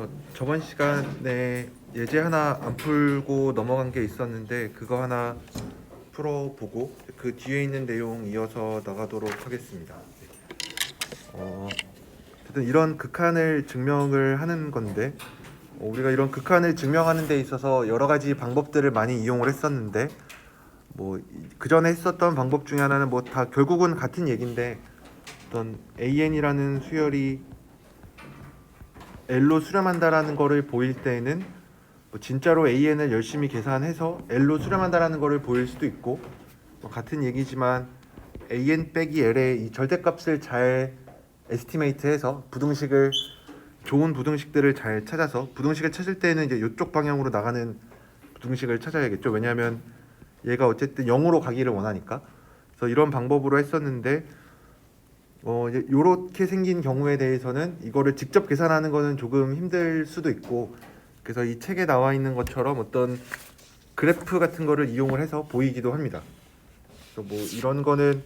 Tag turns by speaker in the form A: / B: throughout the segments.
A: 그래서 저번 시간에 예제 하나 안 풀고 넘어간 게 있었는데 그거 하나 풀어보고 그 뒤에 있는 내용 이어서 나가도록 하겠습니다. 어쨌든 이런 극한을 증명을 하는 건데 우리가 이런 극한을 증명하는 데 있어서 여러 가지 방법들을 많이 이용을 했었는데 그 전에 했었던 방법 중에 하나는 다 결국은 같은 얘기인데 어떤 AN이라는 수열이 L로 수렴한다라는 거를 보일 때에는 진짜로 AN을 열심히 계산해서 L로 수렴한다라는 거를 보일 수도 있고 같은 얘기지만 AN 빼기 L의 이 절대값을 잘 에스티메이트해서 부등식을 좋은 부등식들을 잘 찾아서 부등식을 찾을 때는 이제 이쪽 방향으로 나가는 부등식을 찾아야겠죠. 왜냐하면 얘가 어쨌든 0으로 가기를 원하니까. 그래서 이런 방법으로 했었는데 이제 요렇게 생긴 경우에 대해서는 이거를 직접 계산하는 거는 조금 힘들 수도 있고 그래서 이 책에 나와 있는 것처럼 어떤 그래프 같은 거를 이용을 해서 보이기도 합니다. 그래서 이런 거는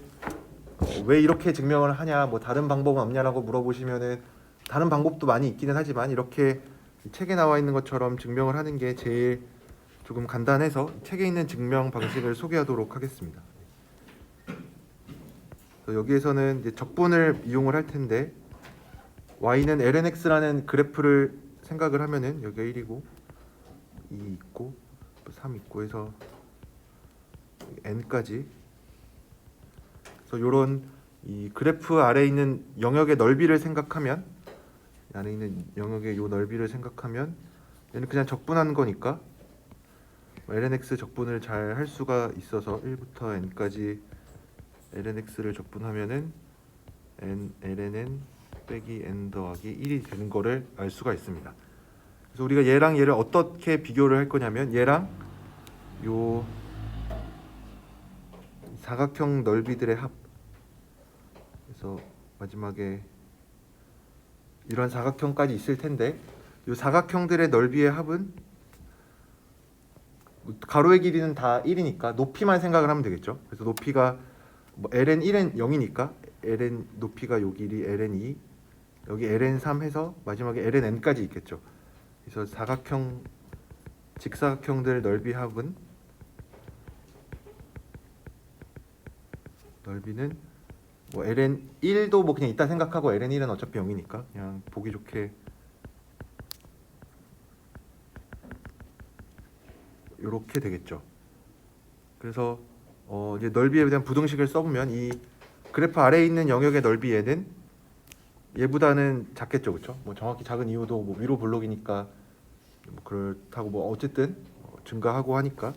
A: 왜 이렇게 증명을 하냐, 다른 방법은 없냐라고 물어보시면은 다른 방법도 많이 있기는 하지만 이렇게 책에 나와 있는 것처럼 증명을 하는 게 제일 조금 간단해서 책에 있는 증명 방식을 소개하도록 하겠습니다. 여기에서는 이제 적분을 이용을 할 텐데 y는 lnx라는 그래프를 생각을 하면은 여기가 1이고 2 있고 3 있고 해서 n까지. 그래서 요런 이 그래프 아래에 있는 영역의 넓이를 생각하면 안에 있는 영역의 요 넓이를 생각하면 얘는 그냥 적분하는 거니까 lnx 적분을 잘 할 수가 있어서 1부터 n까지 lnx를 적분하면은 ln 빼기 n 더하기 1이 되는 거를 알 수가 있습니다. 그래서 우리가 얘랑 얘를 어떻게 비교를 할 거냐면 얘랑 요 사각형 넓이들의 합, 그래서 마지막에 이런 사각형까지 있을 텐데 요 사각형들의 넓이의 합은 가로의 길이는 다 1이니까 높이만 생각을 하면 되겠죠. 그래서 높이가 ln 1은 0이니까 ln 높이가 요 길이 ln 2 여기 ln 3 해서 마지막에 ln n까지 있겠죠. 그래서 사각형 직사각형들 넓이 합은 넓이는 ln 1도 그냥 이따 생각하고 ln 1은 어차피 0이니까 그냥 보기 좋게 이렇게 되겠죠. 그래서 이제 넓이에 대한 부등식을 써보면 이 그래프 아래에 있는 영역의 넓이 얘는 얘보다는 작겠죠, 그렇죠? 정확히 작은 이유도 위로 볼록이니까 그렇다고 어쨌든 증가하고 하니까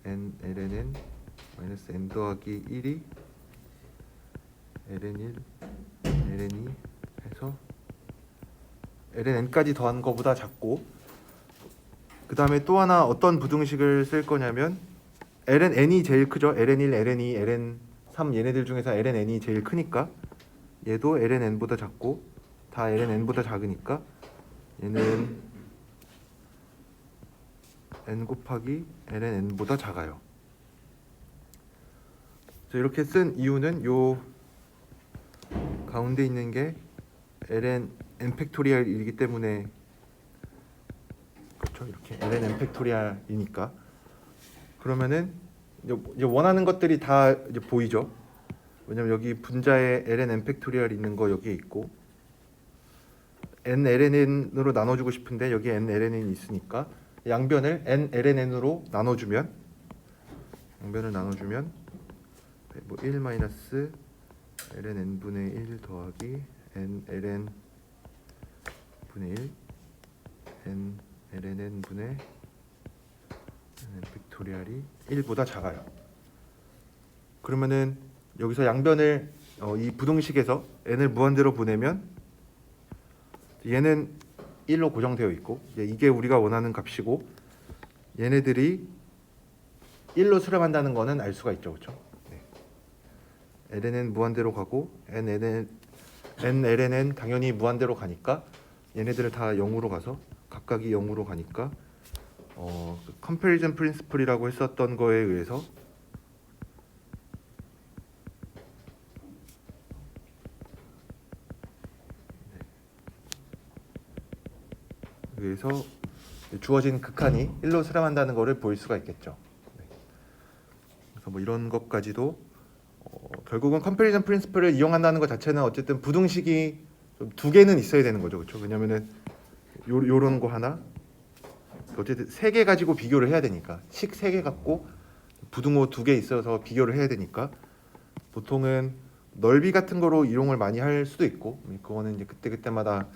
A: n ln 마이너스 n 더하기 1이 ln 1 ln 2 해서 ln n까지 더한 거보다 작고 그 다음에 또 하나 어떤 부등식을 쓸 거냐면 ln n이 제일 크죠. ln 1, ln 2, ln 3 얘네들 중에서 ln n이 제일 크니까 얘도 ln n보다 작고 다 ln n보다 작으니까 얘는 n 곱하기 ln n보다 작아요. 이렇게 쓴 이유는 요 가운데 있는 게 ln n 팩토리얼이기 때문에 그렇죠. 이렇게 ln n 팩토리얼이니까 그러면은 이제 원하는 것들이 다 이제 보이죠. 왜냐면 여기 분자에 ln n 팩토리얼 있는 거 여기에 있고 n ln n으로 나눠주고 싶은데 여기 n ln n이 있으니까 양변을 n ln n으로 나눠주면 1 마이너스 ln n 분의 1 더하기 n ln 분의 1 n ln n 분의 n 팩토리얼이 1보다 작아요. 그러면은 여기서 양변을 이 부등식에서 n을 무한대로 보내면 얘는 1로 고정되어 있고 이게 우리가 원하는 값이고 얘네들이 1로 수렴한다는 거는 알 수가 있죠, 그렇죠? ln 무한대로 가고 n ln n 당연히 무한대로 가니까 얘네들을 다 0으로 가서 각각이 0으로 가니까 컴패리즌 프린시플이라고 했었던 거에 의해서 여기서 주어진 극한이 1로 수렴한다는 것을 보일 수가 있겠죠. 네. 그래서 뭐 이런 것까지도 결국은 컴패리전 프린시플을 이용한다는 것 자체는 어쨌든 부등식이 좀 두 개는 있어야 되는 거죠, 그렇죠? 왜냐면은 요런 거 하나, 어쨌든 세 개 가지고 비교를 해야 되니까, 식 세 개 갖고 부등호 두 개 있어서 비교를 해야 되니까 보통은 넓이 같은 거로 이용을 많이 할 수도 있고, 그거는 이제 그때마다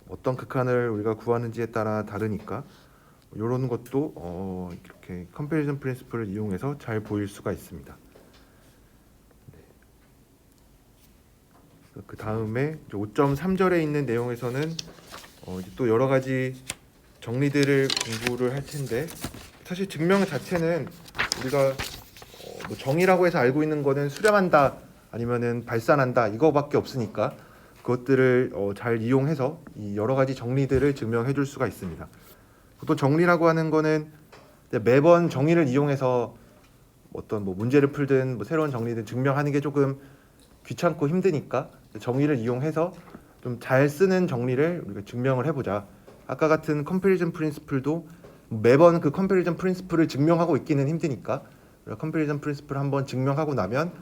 A: 어떤 극한을 우리가 구하는지에 따라 다르니까 이런 것도 이렇게 컴패리전 프린시플을 이용해서 잘 보일 수가 있습니다. 그 다음에 5.3절에 있는 내용에서는 이제 또 여러 가지 정리들을 공부를 할 텐데, 사실 증명 자체는 우리가 뭐 정의라고 해서 알고 있는 거는 수렴한다 아니면은 발산한다 이거밖에 없으니까 그것들을 잘 이용해서 이 여러 가지 정리들을 증명해 줄 수가 있습니다. 보통 정리라고 하는 거는 매번 정의를 이용해서 어떤 뭐 문제를 풀든 뭐 새로운 정리든 증명하는 게 조금 귀찮고 힘드니까 정의를 이용해서 좀 잘 쓰는 정리를 우리가 증명을 해보자. 아까 같은 컴패리전 프린시플도 매번 그 컴패리전 프린시플을 증명하고 있기는 힘드니까 컴패리전 프린시플을 한번 증명하고 나면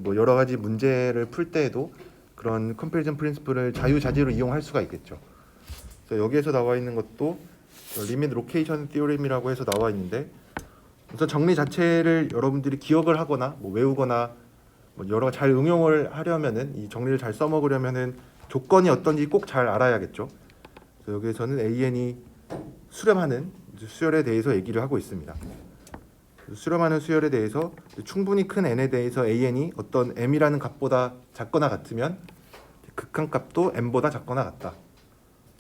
A: 뭐 여러 가지 문제를 풀 때에도 그런 컴패리전 프린시플을 자유자재로 이용할 수가 있겠죠. 그래서 여기에서 나와 있는 것도 리밋 로케이션 티오렘이라고 해서 나와 있는데, 우선 정리 자체를 여러분들이 기억을 하거나 뭐 외우거나 뭐 여러 잘 응용을 하려면은, 이 정리를 잘 써먹으려면은 조건이 어떤지 꼭 잘 알아야겠죠. 그래서 여기에서는 AN이 수렴하는 수열에 대해서 얘기를 하고 있습니다. 수렴하는 수열에 대해서 충분히 큰 n에 대해서 AN이 어떤 m이라는 값보다 작거나 같으면 극한값도 m보다 작거나 같다.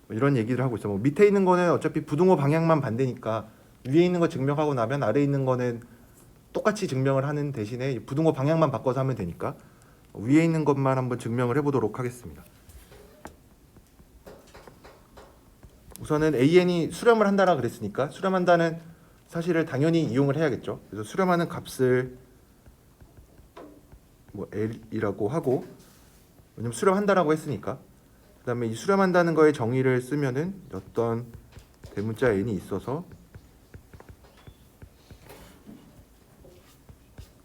A: 뭐 이런 얘기를 하고 있어. 뭐 밑에 있는 거는 어차피 부등호 방향만 반대니까 위에 있는 거 증명하고 나면 아래 있는 거는 똑같이 증명을 하는 대신에 부등호 방향만 바꿔서 하면 되니까 위에 있는 것만 한번 증명을 해보도록 하겠습니다. 우선은 AN이 수렴을 한다라 그랬으니까 수렴한다는 사실을 당연히 이용을 해야겠죠. 그래서 수렴하는 값을 뭐 L이라고 하고, 왜냐면 수렴한다라고 했으니까. 그다음에 이 수렴한다는 거에 정의를 쓰면은 어떤 대문자 n이 있어서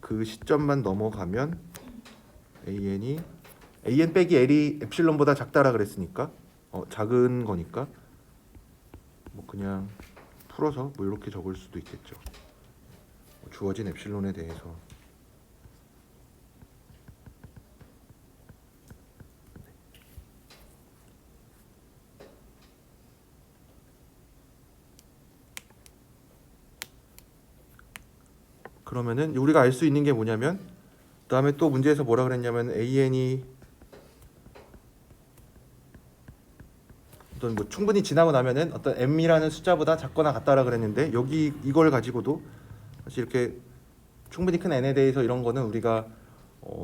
A: 그 시점만 넘어가면 AN 빼기 L이 엡실론보다 작다라 그랬으니까 작은 거니까 뭐 그냥 풀어서 뭐 이렇게 적을 수도 있겠죠. 주어진 엡실론에 대해서. 그러면은 우리가 알 수 있는 게 뭐냐면, 그다음에 또 문제에서 뭐라 그랬냐면 AN이 어떤 뭐 충분히 지나고 나면은 어떤 m이라는 숫자보다 작거나 같다라 그랬는데, 여기 이걸 가지고도 사실 이렇게 충분히 큰 n에 대해서 이런 거는 우리가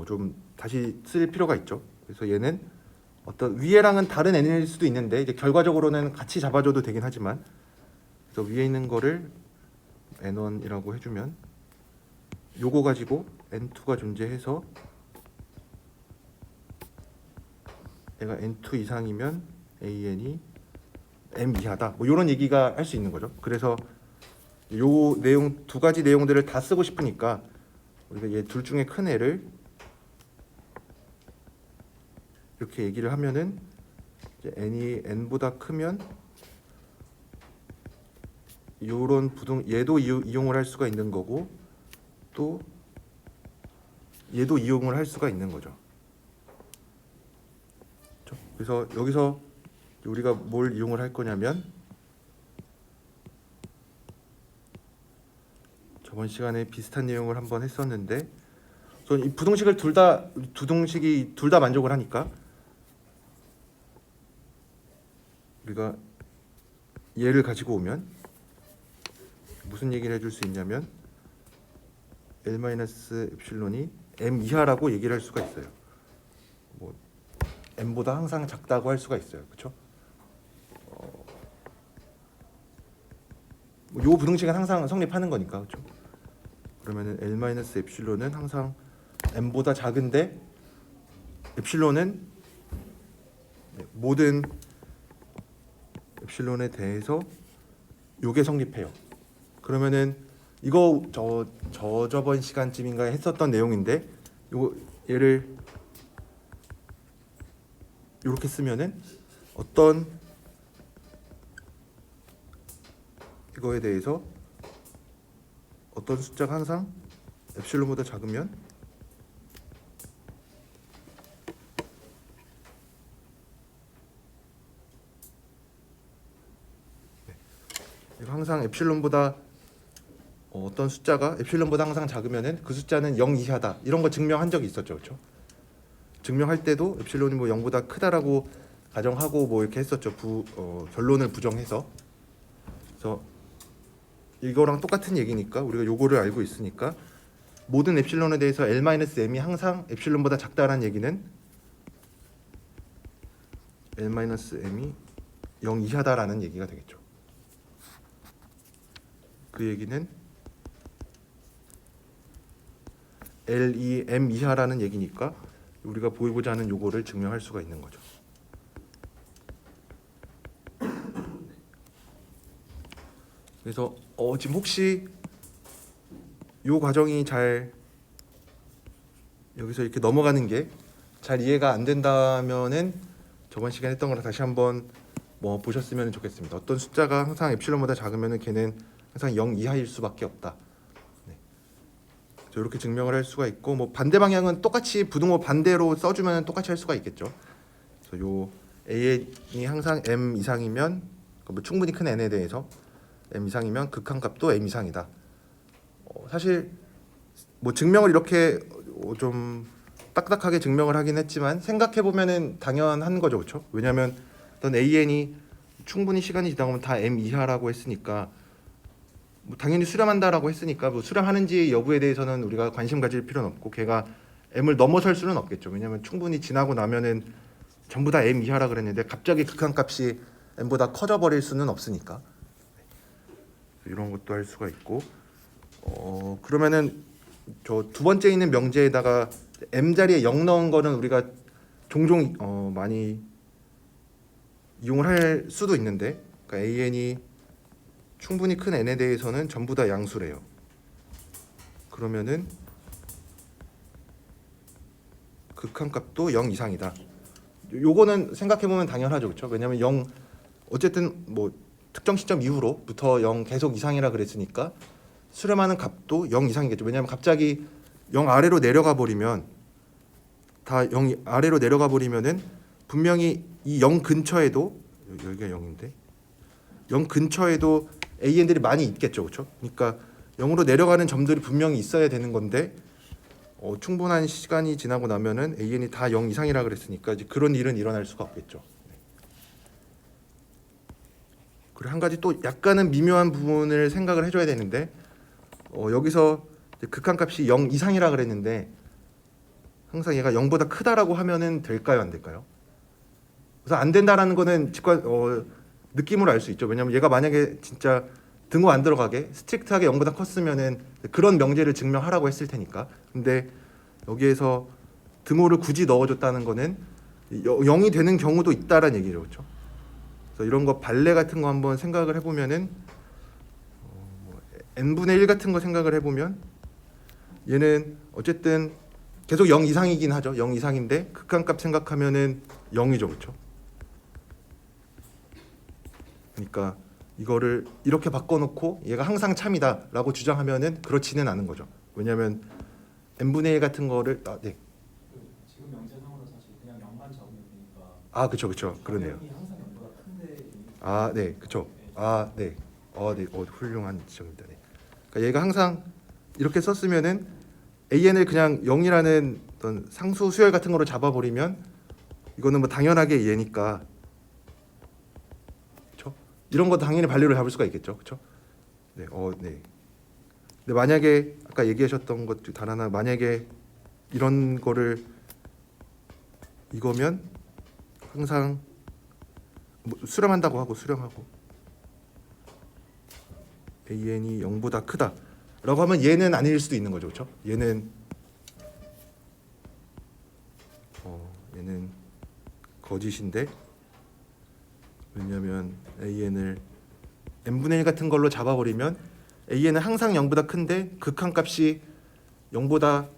A: 좀 다시 쓸 필요가 있죠. 그래서 얘는 어떤 위에랑은 다른 n일 수도 있는데 이제 결과적으로는 같이 잡아줘도 되긴 하지만, 그래서 위에 있는 거를 n1이라고 해주면 요거 가지고 n2가 존재해서 얘가 n2 이상이면 AN이 m 이하다. 뭐 이런 얘기가 할 수 있는 거죠. 그래서 요 내용 두 가지 내용들을 다 쓰고 싶으니까 우리가 얘 둘 중에 큰 애를 이렇게 얘기를 하면은 이제 n이 n보다 크면 요런 부등 얘도 이용을 할 수가 있는 거고, 또 얘도 이용을 할 수가 있는 거죠. 그래서 여기서 우리가 뭘 이용을 할 거냐면, 저번 시간에 비슷한 내용을 한번 했었는데, 이 부등식을 두 동식이 둘 다 만족을 하니까 우리가 얘를 가지고 오면 무슨 얘기를 해줄 수 있냐면 L-엡실론이 m 이하라고 얘기를 할 수가 있어요. 뭐 m보다 항상 작다고 할 수가 있어요. 그렇죠? 요 부등식은 항상 성립하는 거니까. 그렇죠? 그러면은 L-엡실론은 항상 m보다 작은데 엡실론은 모든 엡실론에 대해서 요게 성립해요. 그러면은 이거 저번 시간쯤인가에 했었던 내용인데 요거 얘를 이렇게 쓰면은 어떤 이거에 대해서 어떤 숫자가 항상 엡실론보다 작으면 이거 항상 엡실론보다 어떤 숫자가 엡실론보다 항상 작으면은 그 숫자는 0 이하다. 이런 거 증명한 적이 있었죠. 그렇죠? 증명할 때도 엡실론이 뭐 0보다 크다라고 가정하고 뭐 이렇게 했었죠. 결론을 부정해서. 그래서 이거랑 똑같은 얘기니까 우리가 요거를 알고 있으니까 모든 엡실론에 대해서 L-M이 항상 엡실론보다 작다라는 얘기는 L-M이 0 이하다라는 얘기가 되겠죠. 그 얘기는 L2 M 이하라는 얘기니까 우리가 보이고자 하는 요거를 증명할 수가 있는 거죠. 그래서 지금 혹시 요 과정이 잘 여기서 이렇게 넘어가는 게 잘 이해가 안 된다면은 저번 시간에 했던 거랑 다시 한번 뭐 보셨으면 좋겠습니다. 어떤 숫자가 항상 엡실론보다 작으면은 걔는 항상 0 이하일 수밖에 없다. 네. 이렇게 증명을 할 수가 있고 뭐 반대 방향은 똑같이 부등호 반대로 써주면 똑같이 할 수가 있겠죠. 그래서 요 A이 항상 M 이상이면 뭐 충분히 큰 N에 대해서 M 이상이면 극한값도 M 이상이다. 사실 뭐 증명을 이렇게 좀 딱딱하게 증명을 하긴 했지만 생각해 보면은 당연한 거죠, 그렇죠? 왜냐하면 어떤 AN이 충분히 시간이 지나가면 다 M 이하라고 했으니까 뭐 당연히 수렴한다라고 했으니까 뭐 수렴하는지 여부에 대해서는 우리가 관심 가질 필요는 없고 걔가 M을 넘어설 수는 없겠죠. 왜냐하면 충분히 지나고 나면은 전부 다 M 이하라 그랬는데 갑자기 극한값이 M보다 커져 버릴 수는 없으니까 이런 것도 할 수가 있고 그러면은 저 두 번째 있는 명제에다가 M 자리에 0 넣은 거는 우리가 종종 많이 이용을 할 수도 있는데 그러니까 AN이 충분히 큰 N에 대해서는 전부 다 양수래요. 그러면은 극한값도 0 이상이다. 요거는 생각해 보면 당연하죠, 그렇죠? 왜냐하면 0 어쨌든 뭐 특정 시점 이후로부터 0 계속 이상이라 그랬으니까 수렴하는 값도 0 이상이겠죠. 왜냐하면 갑자기 0 아래로 내려가 버리면 다 0 아래로 내려가 버리면은 분명히 이 0 근처에도 여기가 0인데 0 근처에도 AN들이 많이 있겠죠, 그렇죠? 그러니까 0으로 내려가는 점들이 분명히 있어야 되는 건데 충분한 시간이 지나고 나면은 AN이 다 0 이상이라 그랬으니까 이제 그런 일은 일어날 수가 없겠죠. 그리고 한 가지 또 약간은 미묘한 부분을 생각을 해줘야 되는데 여기서 극한값이 0 이상이라 그랬는데 항상 얘가 0보다 크다라고 하면은 될까요, 안 될까요? 그래서 안 된다라는 거는 직관 느낌으로 알 수 있죠. 왜냐하면 얘가 만약에 진짜 등호 안 들어가게 스트릭트하게 0보다 컸으면은 그런 명제를 증명하라고 했을 테니까. 근데 여기에서 등호를 굳이 넣어줬다는 거는 0이 되는 경우도 있다라는 얘기죠, 그렇죠? 그래서 이런 거 발레 같은 거 한번 생각을 해보면은 n분의 1 같은 거 생각을 해보면 얘는 어쨌든 계속 0 이상이긴 하죠. 0 이상인데 극한값 생각하면은 0이죠, 그렇죠? 그러니까 이거를 이렇게 바꿔놓고 얘가 항상 참이다라고 주장하면은 그렇지는 않은 거죠. 왜냐하면 n분의 1 같은 거를 네.
B: 지금 명제상으로 사실 그냥 0만 적으면 되니까.
A: 그쵸, 그러네요.
B: 항상 0보다 큰데.
A: 네, 그쵸. 네. 네, 훌륭한 지적입니다. 네. 그러니까 얘가 항상 이렇게 썼으면은 AN을 그냥 0이라는 어떤 상수 수열 같은 거로 잡아버리면 이거는 뭐 당연하게 얘니까, 그렇죠? 이런 거 당연히 반리로 잡을 수가 있겠죠, 그렇죠? 네, 네. 근데 만약에 아까 얘기하셨던 것 중 단 하나, 만약에 이런 거를 이거면 항상 뭐 수렴한다고 하고 수렴하고 AN이 0보다 크다라고 하면 얘는 아닐 수도 있는 거죠, 그렇죠? 얘는 얘는 거짓인데 왜냐하면 AN을 n분의 1 같은 걸로 잡아버리면 AN은 항상 0보다 큰데 극한값이 0보다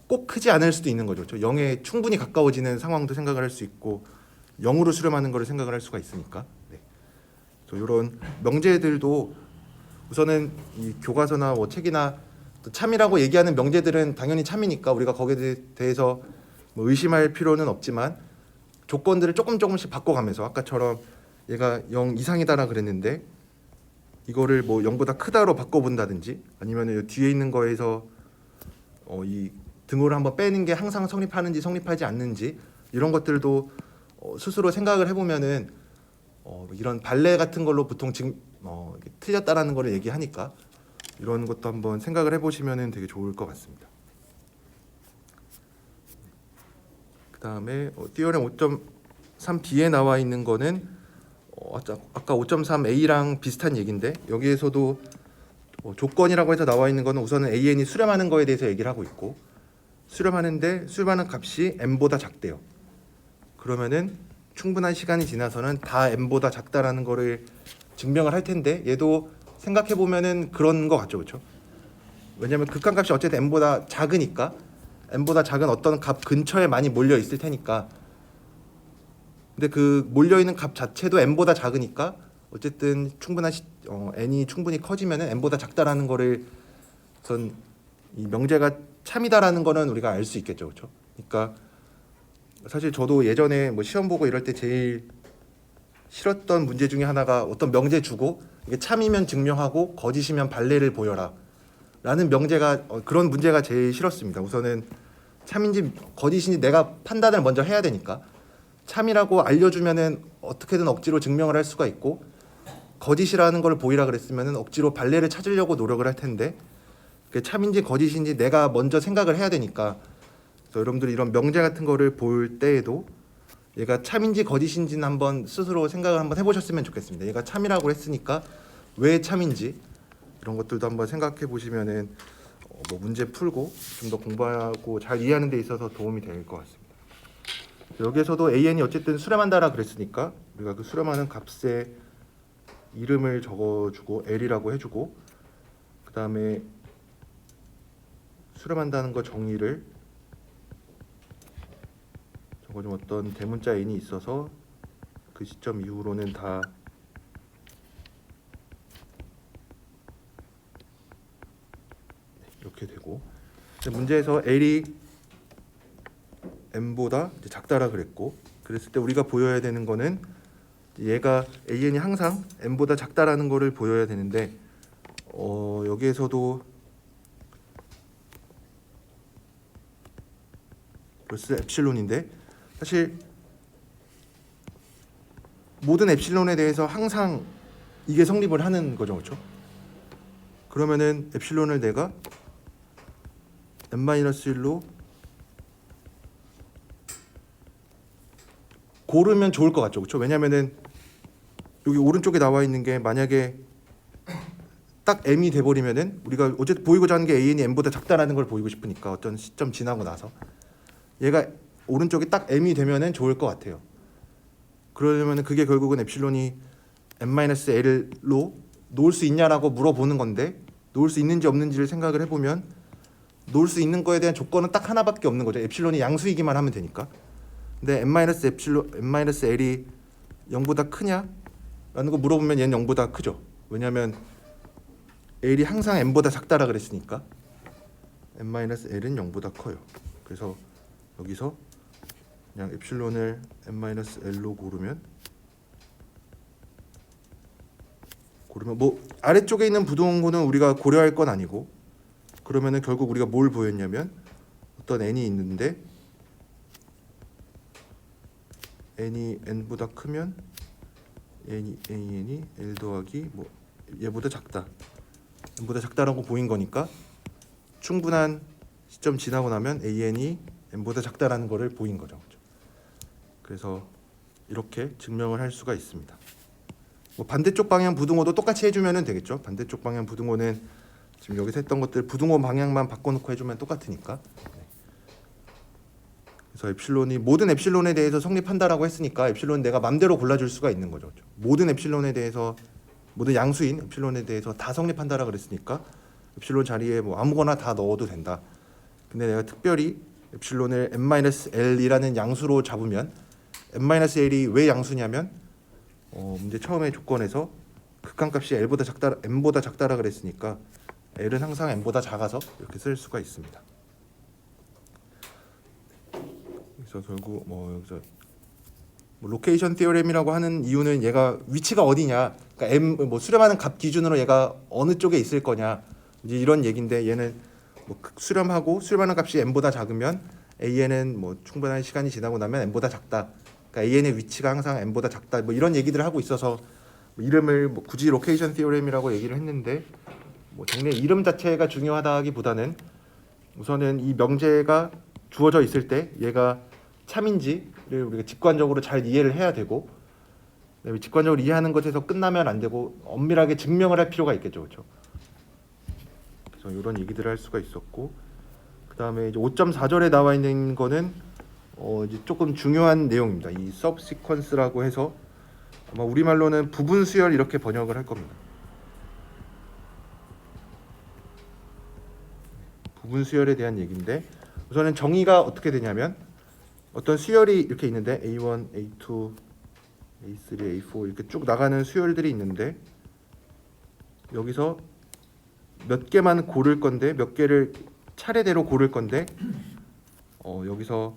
A: 꼭 크지 않을 수도 있는 거죠. 0에 충분히 가까워지는 상황도 생각을 할 수 있고 0으로 수렴하는 거를 생각을 할 수가 있으니까. 네. 이런 명제들도 우선은 이 교과서나 뭐 책이나 또 참이라고 얘기하는 명제들은 당연히 참이니까 우리가 거기에 대해서 뭐 의심할 필요는 없지만 조건들을 조금씩 바꿔가면서 아까처럼 얘가 0 이상이다라 그랬는데 이거를 뭐 0보다 크다로 바꿔본다든지 아니면 이 뒤에 있는 거에서 이 등호를 한번 빼는 게 항상 성립하는지 성립하지 않는지 이런 것들도 스스로 생각을 해보면은 이런 발레 같은 걸로 보통 틀렸다라는 거를 얘기하니까 이런 것도 한번 생각을 해보시면은 되게 좋을 것 같습니다. 그 다음에 띠어렘 5.3b에 나와 있는 거는 아까 5.3a랑 비슷한 얘기인데 여기에서도 조건이라고 해서 나와 있는 거는 우선은 AN이 수렴하는 거에 대해서 얘기를 하고 있고 수렴하는 값이 m보다 작대요. 그러면은 충분한 시간이 지나서는 다 m보다 작다라는 거를 증명을 할 텐데 얘도 생각해 보면은 그런 거 같죠, 그렇죠? 왜냐하면 극한값이 어쨌든 m보다 작으니까 m보다 작은 어떤 값 근처에 많이 몰려 있을 테니까. 근데 그 몰려 있는 값 자체도 m보다 작으니까 어쨌든 n이 충분히 커지면은 m보다 작다라는 거를 우선 이 명제가 참이다라는 거는 우리가 알 수 있겠죠, 그렇죠? 그러니까 사실 저도 예전에 뭐 시험 보고 이럴 때 제일 싫었던 문제 중에 하나가 어떤 명제 주고 이게 참이면 증명하고 거짓이면 발레를 보여라 라는 명제가 그런 문제가 제일 싫었습니다. 우선은 참인지 거짓인지 내가 판단을 먼저 해야 되니까 참이라고 알려주면은 어떻게든 억지로 증명을 할 수가 있고 거짓이라는 걸 보이라 그랬으면은 억지로 발레를 찾으려고 노력을 할 텐데 참인지 거짓인지 내가 먼저 생각을 해야 되니까 그래서 여러분들이 이런 명제 같은 거를 볼 때에도 얘가 참인지 거짓인지는 한번 스스로 생각을 한번 해보셨으면 좋겠습니다. 얘가 참이라고 했으니까 왜 참인지 이런 것들도 한번 생각해 보시면은 뭐 문제 풀고 좀 더 공부하고 잘 이해하는 데 있어서 도움이 될 것 같습니다. 여기에서도 AN이 어쨌든 수렴한다라 그랬으니까 우리가 그 수렴하는 값의 이름을 적어주고 L이라고 해주고 그 다음에 수렴한다는 거 정의를 적어주면 어떤 대문자 n이 있어서 그 시점 이후로는 다 이렇게 되고 문제에서 L이 m보다 작다라 그랬고 그랬을 때 우리가 보여야 되는 거는 얘가 AN이 항상 m보다 작다라는 거를 보여야 되는데 여기에서도 플러스 엡실론인데 사실 모든 엡실론에 대해서 항상 이게 성립을 하는 거죠, 그렇죠? 그러면은 엡실론을 내가 n-1로 고르면 좋을 것 같죠, 그렇죠? 왜냐면은 여기 오른쪽에 나와 있는 게 만약에 딱 m이 돼버리면은 우리가 어쨌든 보이고자 하는 게 AN이 m보다 작다라는 걸 보이고 싶으니까 어떤 시점 지나고 나서 얘가 오른쪽에 딱 m이 되면은 좋을 것 같아요. 그러려면은 그게 결국은 엡실론이 n-l로 놓을 수 있냐라고 물어보는 건데 놓을 수 있는지 없는지를 생각을 해보면 놓을 수 있는 거에 대한 조건은 딱 하나밖에 없는 거죠. 엡실론이 양수이기만 하면 되니까. 근데 n-l이 0보다 크냐? 라는 거 물어보면 얘는 0보다 크죠. 왜냐하면 L이 항상 m보다 작다라 그랬으니까 n-l은 0보다 커요. 그래서 여기서 그냥 엡실론을 n-l로 고르면 뭐 아래쪽에 있는 부동호는 우리가 고려할 건 아니고 그러면은 결국 우리가 뭘 보였냐면 어떤 n이 있는데 n이 n보다 크면 AN이 L 더하기 뭐 얘보다 작다 n보다 작다라고 보인 거니까 충분한 시점 지나고 나면 AN이 n보다 작다라는 거를 보인 거죠. 그래서 이렇게 증명을 할 수가 있습니다. 뭐 반대쪽 방향 부등호도 똑같이 해주면 되겠죠. 반대쪽 방향 부등호는 지금 여기서 했던 것들 부등호 방향만 바꿔놓고 해주면 똑같으니까. 그래서 엡실론이 모든 엡실론에 대해서 성립한다라고 했으니까 엡실론 내가 맘대로 골라줄 수가 있는 거죠. 모든 엡실론에 대해서 모든 양수인 엡실론에 대해서 다 성립한다라 그랬으니까 엡실론 자리에 뭐 아무거나 다 넣어도 된다. 근데 내가 특별히 엡실론을 n-l이라는 양수로 잡으면 n-l이 왜 양수냐면 문제 처음에 조건에서 극한값이 l보다 작다 m보다 작다라 그랬으니까 l은 항상 m보다 작아서 이렇게 쓸 수가 있습니다. 그래서 결국 여기서 로케이션 티어렘이라고 하는 이유는 얘가 위치가 어디냐, 그러니까 m 수렴하는 값 기준으로 얘가 어느 쪽에 있을 거냐 이제 이런 얘긴데 얘는 수렴하는 값이 m보다 작으면 an은 충분한 시간이 지나고 나면 m보다 작다. 그러니까 an의 위치가 항상 m보다 작다. 이런 얘기들을 하고 있어서 이름을 굳이 로케이션 티어렘이라고 얘기를 했는데 정례 이름 자체가 중요하다기보다는 우선은 이 명제가 주어져 있을 때 얘가 참인지를 우리가 직관적으로 잘 이해를 해야 되고, 직관적으로 이해하는 것에서 끝나면 안 되고 엄밀하게 증명을 할 필요가 있겠죠, 그렇죠? 그래서 이런 얘기들을 할 수가 있었고, 그 다음에 이제 5.4절에 나와 있는 거는 이제 조금 중요한 내용입니다. 이 subsequence라고 해서 아마 우리말로는 부분 수열 이렇게 번역을 할 겁니다. 부분 수열에 대한 얘기인데 우선은 정의가 어떻게 되냐면 어떤 수열이 이렇게 있는데 A1, A2, A3, A4 이렇게 쭉 나가는 수열들이 있는데 여기서 몇 개만 고를 건데 몇 개를 차례대로 고를 건데 여기서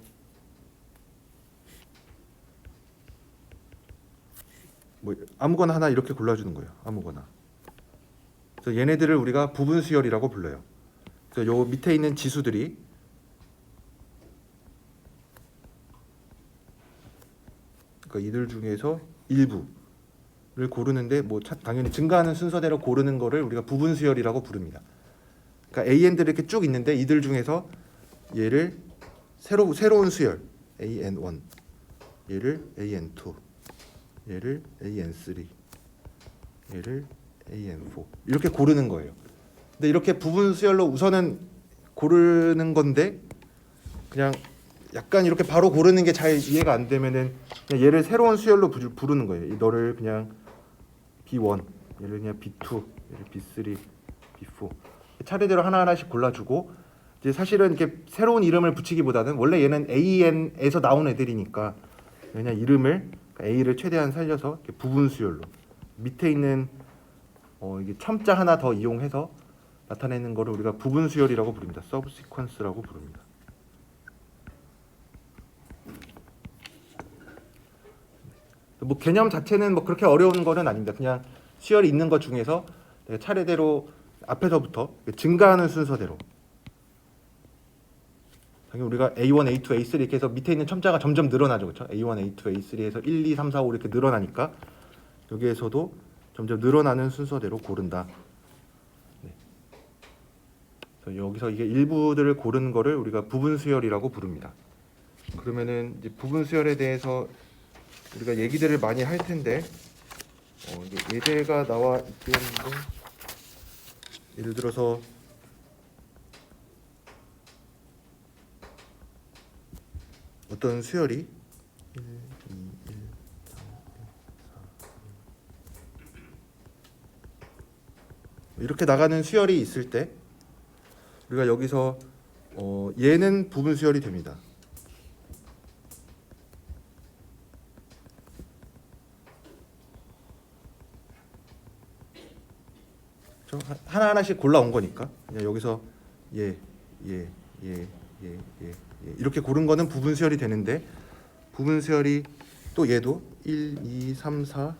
A: 아무거나 하나 이렇게 골라주는 거예요. 아무거나. 그래서 얘네들을 우리가 부분 수열이라고 불러요. 그래서 요 밑에 있는 지수들이 그러니까 이들 중에서 일부를 고르는데 당연히 증가하는 순서대로 고르는 거를 우리가 부분 수열이라고 부릅니다. 그러니까 AN들이 이렇게 쭉 있는데 이들 중에서 얘를 새로운 수열 AN1, 얘를 AN2, 얘를 AN3, 얘를 AN4 이렇게 고르는 거예요. 근데 이렇게 부분 수열로 우선은 고르는 건데 그냥 약간 이렇게 바로 고르는 게 잘 이해가 안 되면은 그냥 얘를 새로운 수열로 부르는 거예요. 너를 그냥 B1, 얘를 그냥 B2, 얘를 B3, B4 차례대로 하나하나씩 골라주고 이제 사실은 이렇게 새로운 이름을 붙이기보다는 원래 얘는 AN에서 나온 애들이니까 그냥 이름을 A를 최대한 살려서 이렇게 부분 수열로 밑에 있는 이게 첨자 하나 더 이용해서 나타내는 거를 우리가 부분 수열이라고 부릅니다. subsequence라고 부릅니다. 개념 자체는 그렇게 어려운 거는 아닙니다. 그냥 수열이 있는 것 중에서 차례대로 앞에서부터 증가하는 순서대로 당연히 우리가 A1, A2, A3 이렇게 해서 밑에 있는 첨자가 점점 늘어나죠. 그렇죠? A1, A2, A3에서 1, 2, 3, 4, 5 이렇게 늘어나니까 여기에서도 점점 늘어나는 순서대로 고른다. 네. 그래서 여기서 이게 일부들을 고르는 거를 우리가 부분 수열이라고 부릅니다. 그러면은 이제 부분 수열에 대해서 우리가 얘기들을 많이 할 텐데 이제 예제가 나와 있겠는데 예를 들어서 어떤 수열이 1, 2, 1, 3, 4, 이렇게 나가는 수열이 있을 때 우리가 여기서 얘는 부분 수열이 됩니다. 하나하나씩 골라온 거니까 그냥 여기서 얘 이렇게 고른 거는 부분 수열이 되는데 부분 수열이 또 얘도 1, 2, 3, 4,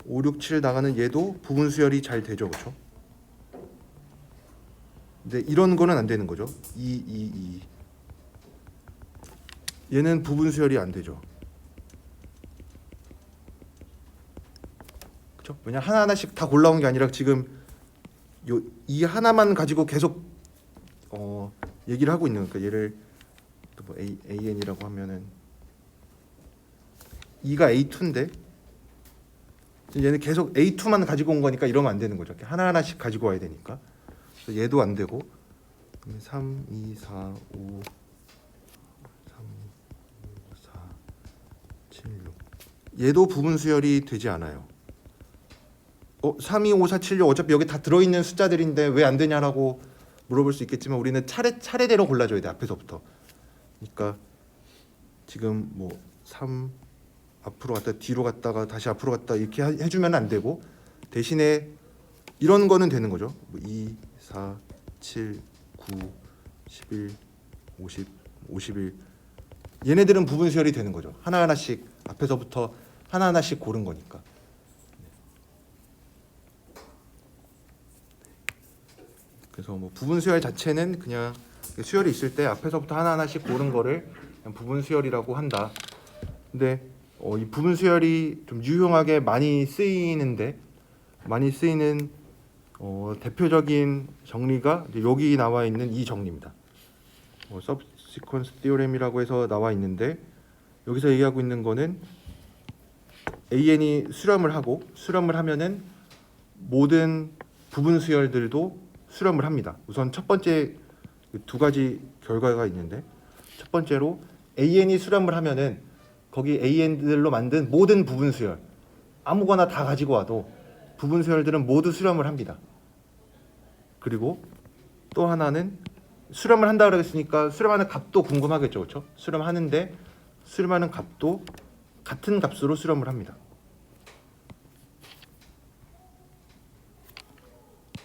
A: 5, 6, 7 나가는 얘도 부분 수열이 잘 되죠, 그렇죠? 근데 이런 거는 안 되는 거죠. 2, 얘는 부분 수열이 안 되죠. 그렇죠? 왜냐 하나하나씩 다 골라온 게 아니라 지금 이 하나만 가지고 계속 얘기를 하고 있는 거니까 얘를 또 AN이라고 하면은 2가 A2인데 얘는 계속 A2만 가지고 온 거니까 이러면 안 되는 거죠. 하나하나씩 가지고 와야 되니까. 그래서 얘도 안 되고 3, 2, 4, 5, 얘도 부분 수열이 되지 않아요. 3, 2, 5, 4, 7, 6 어차피 여기 다 들어있는 숫자들인데 왜 안 되냐라고 물어볼 수 있겠지만 우리는 차례대로 골라줘야 돼 앞에서부터. 그러니까 지금 뭐 3 앞으로 갔다 뒤로 갔다가 다시 앞으로 갔다 이렇게 해주면 안 되고 대신에 이런 거는 되는 거죠. 뭐 2, 4, 7, 9, 11, 50, 51 얘네들은 부분 수열이 되는 거죠. 하나하나씩 앞에서부터 하나하나씩 고른 거니까. 그래서 뭐 부분 수열 자체는 그냥 수열이 있을 때 앞에서부터 하나하나씩 고른 거를 그냥 부분 수열이라고 한다. 근데 이 부분 수열이 좀 유용하게 많이 쓰이는 대표적인 정리가 이제 여기 나와 있는 이 정리입니다. subsequence theorem이라고 해서 나와 있는데 여기서 얘기하고 있는 거는 AN이 수렴을 하면은 모든 부분 수열들도 수렴을 합니다. 우선 첫 번째 두 가지 결과가 있는데 첫 번째로 AN이 수렴을 하면은 거기 AN들로 만든 모든 부분 수열 아무거나 다 가지고 와도 부분 수열들은 모두 수렴을 합니다. 그리고 또 하나는 수렴을 한다 그랬으니까 수렴하는 값도 궁금하겠죠, 그렇죠? 수렴하는데 수렴하는 값도 같은 값으로 수렴을 합니다.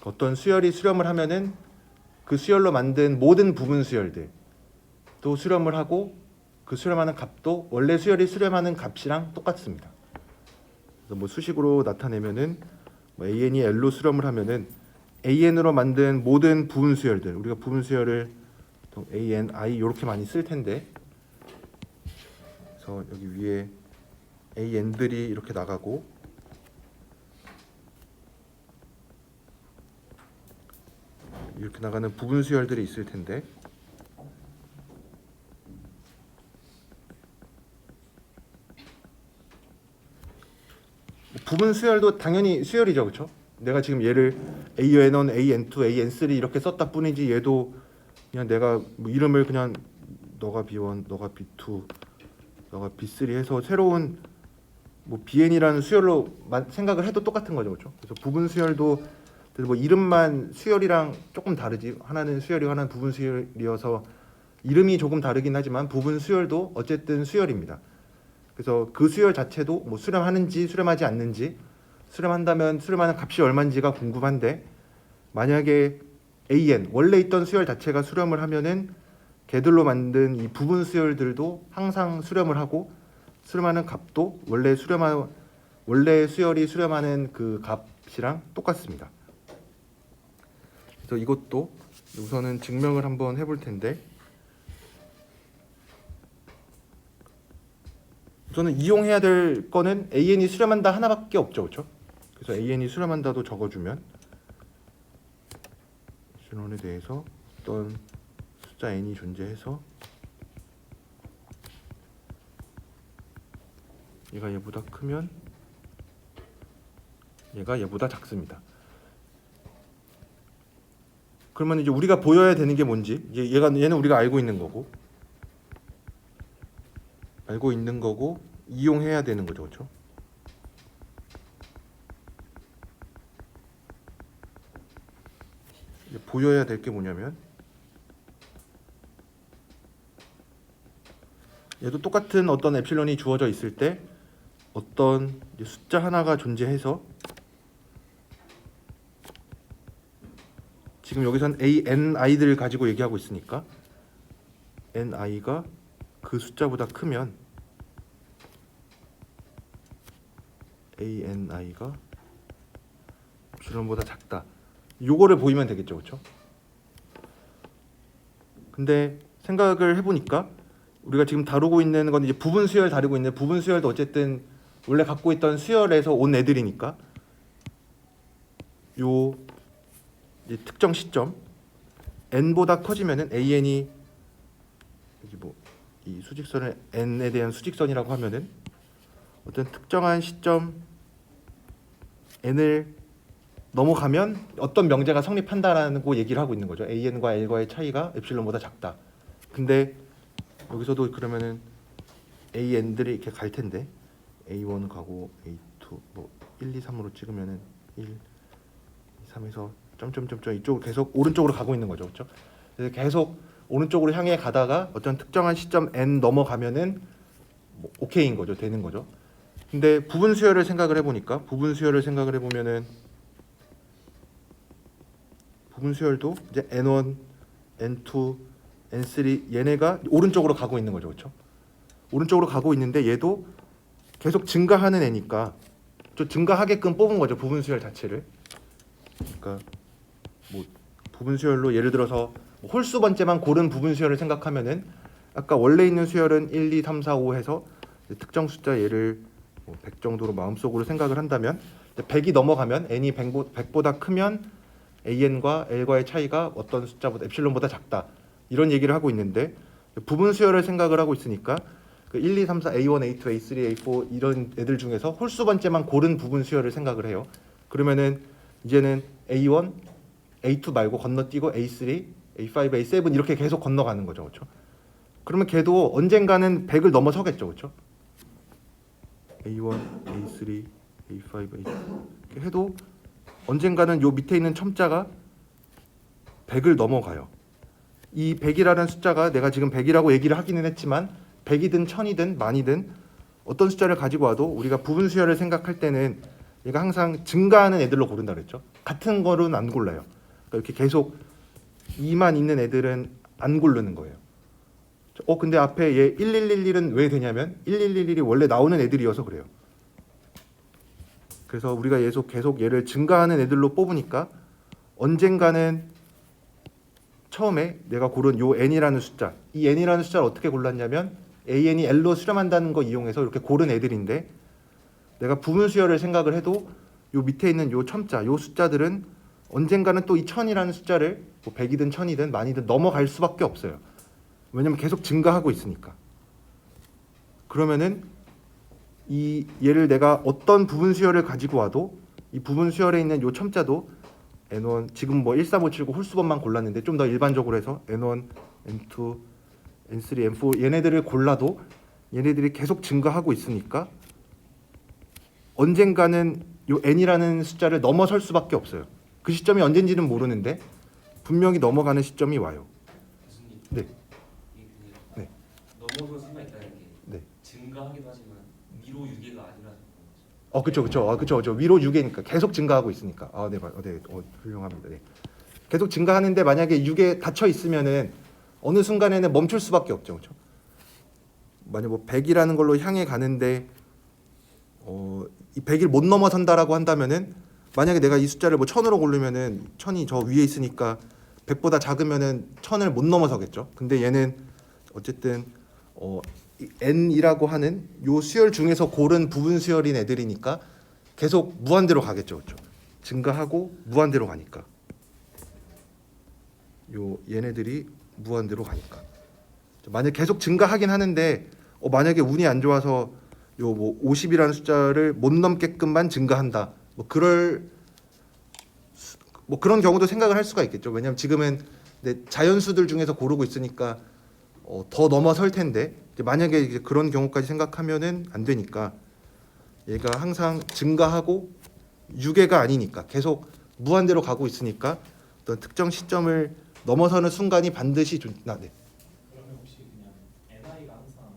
A: 어떤 수열이 수렴을 하면은 그 수열로 만든 모든 부분 수열들 또 수렴을 하고 그 수렴하는 값도 원래 수열이 수렴하는 값이랑 똑같습니다. 그래서 뭐 수식으로 나타내면은 뭐 AN이 L로 수렴을 하면은 AN으로 만든 모든 부분 수열들 우리가 부분 수열을 AN, I 이렇게 많이 쓸 텐데 그래서 여기 위에 AN들이 이렇게 나가고 이렇게 나가는 부분 수열들이 있을 텐데 부분 수열도 당연히 수열이죠, 그렇죠? 내가 지금 얘를 AN1, AN2, AN3 이렇게 썼다 뿐이지 얘도 그냥 내가 뭐 이름을 그냥 너가 B1, 너가 B2, 너가 B3 해서 새로운 뭐 BN이라는 수열로 생각을 해도 똑같은 거죠, 그렇죠? 그래서 부분 수열도 뭐 이름만 수열이랑 조금 다르지 하나는 수열이고 하나는 부분 수열이어서 이름이 조금 다르긴 하지만 부분 수열도 어쨌든 수열입니다. 그래서 그 수열 자체도 뭐 수렴하는지 수렴하지 않는지 수렴한다면 수렴하는 값이 얼마인지가 궁금한데 만약에 AN 원래 있던 수열 자체가 수렴을 하면은 걔들로 만든 이 부분 수열들도 항상 수렴을 하고 수렴하는 값도 원래 수열이 수렴하는 그 값이랑 똑같습니다. 그래서 이것도 우선은 증명을 한번 해볼 텐데 우선은 이용해야 될 거는 AN이 수렴한다 하나밖에 없죠, 그렇죠? 그래서 AN이 수렴한다도 적어주면 신원에 대해서 어떤 숫자 n이 존재해서 얘가 얘보다 크면 얘가 얘보다 작습니다. 그러면 이제 우리가 보여야 되는 게 뭔지 얘는 우리가 알고 있는 거고 이용해야 되는 거죠, 그렇죠? 이제 보여야 될 게 뭐냐면 얘도 똑같은 어떤 에필론이 주어져 있을 때 어떤 숫자 하나가 존재해서 지금 여기선 ANI들을 가지고 얘기하고 있으니까 NI가 그 숫자보다 크면 ANI가 엡실론보다 작다. 요거를 보이면 되겠죠, 그렇죠? 근데 생각을 해보니까 우리가 지금 다루고 있는 건 이제 부분 수열 다루고 있는데 부분 수열도 어쨌든 원래 갖고 있던 수열에서 온 애들이니까 요 이제 특정 시점 n보다 커지면은 AN이 여기 뭐 이 수직선을 n에 대한 수직선이라고 하면은 어떤 특정한 시점 n을 넘어가면 어떤 명제가 성립한다라고 얘기를 하고 있는 거죠. AN과 L과의 차이가 엡실론보다 작다. 근데 여기서도 그러면은 AN들이 이렇게 갈 텐데 A1 가고 A2 뭐 1, 2, 3으로 찍으면은 1, 2, 3에서 점점점점 이쪽으로 계속 오른쪽으로 가고 있는 거죠, 그렇죠? 그래서 계속 오른쪽으로 향해 가다가 어떤 특정한 시점 n 넘어가면은 뭐 오케이인 거죠, 되는 거죠. 근데 부분 수열을 생각을 해보니까 부분 해보면은 부분 수열도 이제 n1, n2, n3 얘네가 오른쪽으로 가고 있는 거죠, 그렇죠? 오른쪽으로 가고 있는데 얘도 계속 증가하는 애니까 좀 증가하게끔 뽑은 거죠, 부분 수열 자체를. 그러니까 뭐 부분 수열로 예를 들어서 뭐 홀수 번째만 고른 부분 수열을 생각하면은 아까 원래 있는 수열은 1, 2, 3, 4, 5 해서 특정 숫자 얘를 뭐 100 정도로 마음속으로 생각을 한다면 100이 넘어가면 n이 100보다 크면 an과 l과의 차이가 어떤 숫자보다 엡실론보다 작다, 이런 얘기를 하고 있는데 부분 수열을 생각을 하고 있으니까 그 1, 2, 3, 4, A1, A2, A3, A4 이런 애들 중에서 홀수 번째만 고른 부분 수열을 생각을 해요. 그러면은 이제는 A1, A2 말고 건너뛰고 A3, A5, A7 이렇게 계속 건너가는 거죠, 그렇죠? 그러면 걔도 언젠가는 100을 넘어서겠죠, 그렇죠? A1, A3, A5, A6 이렇게 해도 언젠가는 요 밑에 있는 첨자가 100을 넘어가요. 이 100이라는 숫자가 내가 지금 100이라고 얘기를 하기는 했지만 100이든 1000이든 만이든 어떤 숫자를 가지고 와도 우리가 부분 수열을 생각할 때는 얘가 항상 증가하는 애들로 고른다 그랬죠. 같은 거로는 안 골라요. 그러니까 이렇게 계속 2만 있는 애들은 안 고르는 거예요. 근데 앞에 얘 1111은 왜 되냐면 1111이 원래 나오는 애들이어서 그래요. 그래서 우리가 계속 얘를 증가하는 애들로 뽑으니까 언젠가는 처음에 내가 고른 요 n이라는 숫자, 이 n이라는 숫자를 어떻게 골랐냐면 an이 l로 수렴한다는 거 이용해서 이렇게 고른 애들인데 내가 부분 수열을 생각을 해도 요 밑에 있는 요 첨자, 요 숫자들은 언젠가는 또 이 1000이라는 숫자를 뭐 100이든 1000이든 만이든 넘어갈 수밖에 없어요. 왜냐면 계속 증가하고 있으니까. 그러면은 이 얘를 내가 어떤 부분 수열을 가지고 와도 이 부분 수열에 있는 요 첨자도 n1 지금 뭐 1, 3, 5, 7, 9 홀수번만 골랐는데 좀 더 일반적으로 해서 n1, n2, n3, n4 얘네들을 골라도 얘네들이 계속 증가하고 있으니까 언젠가는 요 n이라는 숫자를 넘어설 수밖에 없어요. 그 시점이 언젠지는 모르는데 분명히 넘어가는 시점이 와요.
C: 교수님,
A: 네.
C: 그
A: 네.
C: 넘어설 수가 있다는 게
A: 네.
C: 증가하기도 하지만 위로 유계가 아니라서 그런 거죠.
A: 그렇죠. 위로 6이니까 계속 증가하고 있으니까. 훌륭합니다. 네. 계속 증가하는데 만약에 6에 닫혀 있으면은 어느 순간에는 멈출 수밖에 없죠, 그렇죠? 만약 뭐 100이라는 걸로 향해 가는데 이 100을 못 넘어선다라고 한다면은 만약에 내가 이 숫자를 뭐 1000으로 고르면은 1000이 저 위에 있으니까 100보다 작으면은 1000을 못 넘어서겠죠. 근데 얘는 어쨌든 이 n이라고 하는 요 수열 중에서 고른 부분 수열인 애들이니까 계속 무한대로 가겠죠, 그렇죠? 증가하고 무한대로 가니까 요 얘네들이 무한대로 가니까 만약 계속 증가하긴 하는데 만약에 운이 안 좋아서 요 뭐 50이라는 숫자를 못 넘게끔만 증가한다. 뭐 그런 경우도 생각을 할 수가 있겠죠. 왜냐하면 지금은 자연수들 중에서 고르고 있으니까 더 넘어설 텐데 이제 만약에 이제 그런 경우까지 생각하면은 안 되니까 얘가 항상 증가하고 유계가 아니니까 계속 무한대로 가고 있으니까 어떤 특정 시점을 넘어서는 순간이 반드시 네.
B: 그러면 혹시 그냥 ni가 항상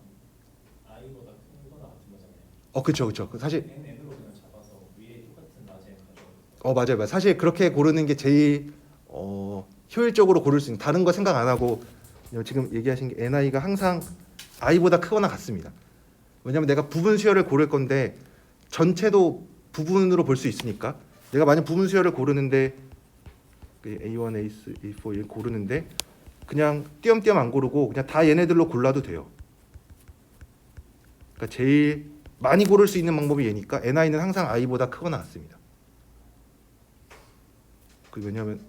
B: i보다 크거나 같은 거잖아요.
A: 그렇죠. 사실
B: n으로 그냥 잡아서 위에 똑같은 낮에 가져오고.
A: 맞아요. 사실 그렇게 고르는 게 제일 효율적으로 고를 수 있는, 다른 거 생각 안 하고 지금 얘기하신 게 ni가 항상 i보다 크거나 같습니다. 왜냐면 내가 부분 수열을 고를 건데 전체도 부분으로 볼 수 있으니까 내가 만약 부분 수열을 고르는데 A1, A3, A4 이렇게 고르는데 그냥 띄엄띄엄 안 고르고 그냥 다 얘네들로 골라도 돼요. 그러니까 제일 많이 고를 수 있는 방법이 얘니까 ni는 항상 i보다 크거나 같습니다. 왜냐하면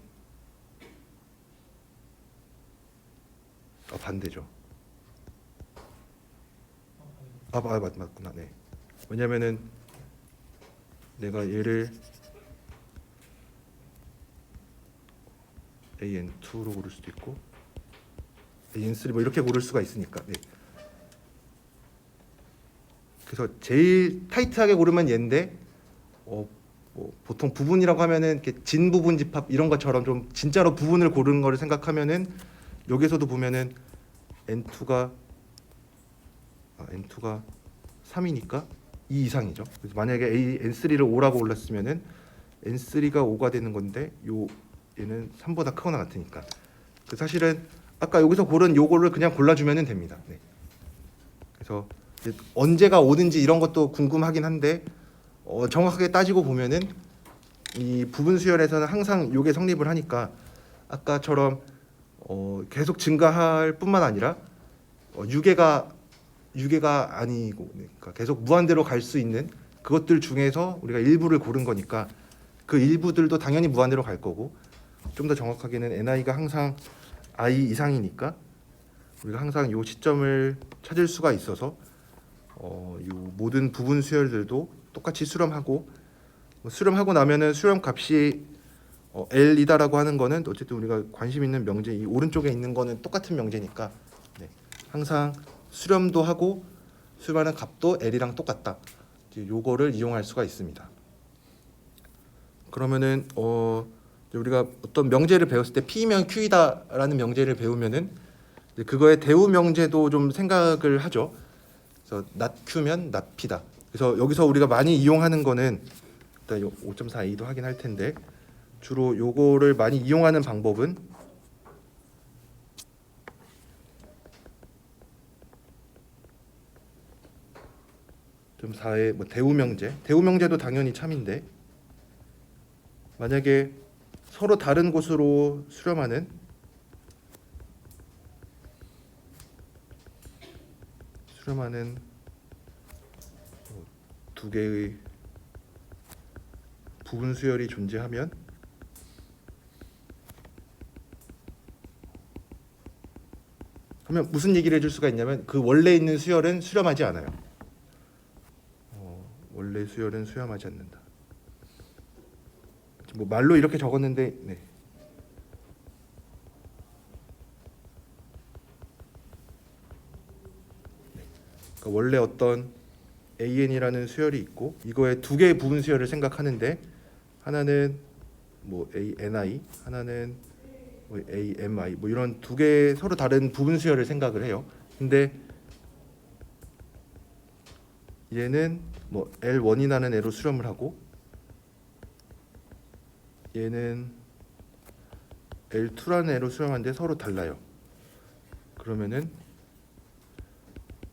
A: 반대죠. 맞구나. 네. 왜냐면은 내가 얘를 AN2로 고를 수도 있고 AN3 뭐 이렇게 고를 수가 있으니까. 네. 그래서 제일 타이트하게 고르면 얘인데 뭐 보통 부분이라고 하면은 이렇게 진 부분 집합 이런 것처럼 좀 진짜로 부분을 고르는 거를 생각하면은 여기서도 보면은 n2가 n2가 3이니까 2 이상이죠. 그래서 만약에 n3를 5라고 올렸으면은 n3가 5가 되는 건데 얘는 3보다 크거나 같으니까. 그 사실은 아까 여기서 고른 요거를 그냥 골라주면 됩니다. 네. 그래서 이제 언제가 오는지 이런 것도 궁금하긴 한데 정확하게 따지고 보면은 이 부분 수열에서는 항상 요게 성립을 하니까 아까처럼 계속 증가할 뿐만 아니라 유계가 아니고 그러니까 계속 무한대로 갈 수 있는 그것들 중에서 우리가 일부를 고른 거니까 그 일부들도 당연히 무한대로 갈 거고 좀 더 정확하게는 ni가 항상 i 이상이니까 우리가 항상 요 시점을 찾을 수가 있어서 요 모든 부분 수열들도 똑같이 수렴하고 수렴하고 나면은 수렴 값이 L이다라고 하는 거는 어쨌든 우리가 관심 있는 명제 이 오른쪽에 있는 거는 똑같은 명제니까 네. 항상 수렴도 하고 수렴하는 값도 L이랑 똑같다. 이제 요거를 이용할 수가 있습니다. 그러면은 우리가 어떤 명제를 배웠을 때 P면 Q이다라는 명제를 배우면은 이제 그거의 대우 명제도 좀 생각을 하죠. 그래서 not Q면 not P다. 그래서 여기서 우리가 많이 이용하는 거는 일단 5.4a도 하긴 할 텐데 주로 요거를 많이 이용하는 방법은 좀 4의 뭐 대우 명제도 당연히 참인데 만약에 서로 다른 곳으로 수렴하는 두 개의 부분 수열이 존재하면 그러면 무슨 얘기를 해줄 수가 있냐면 그 원래 있는 수열은 수렴하지 않아요. 원래 수열은 수렴하지 않는다. 뭐 말로 이렇게 적었는데 네. 그러니까 원래 어떤 AN이라는 수열이 있고 이거에 두 개의 부분 수열을 생각하는데 하나는 뭐 ANI, 하나는 뭐 AMI 뭐 이런 두 개의 서로 다른 부분 수열을 생각을 해요. 근데 얘는 뭐 L1이라는 애로 수렴을 하고 얘는 L2라는 애로 수렴하는데 서로 달라요. 그러면은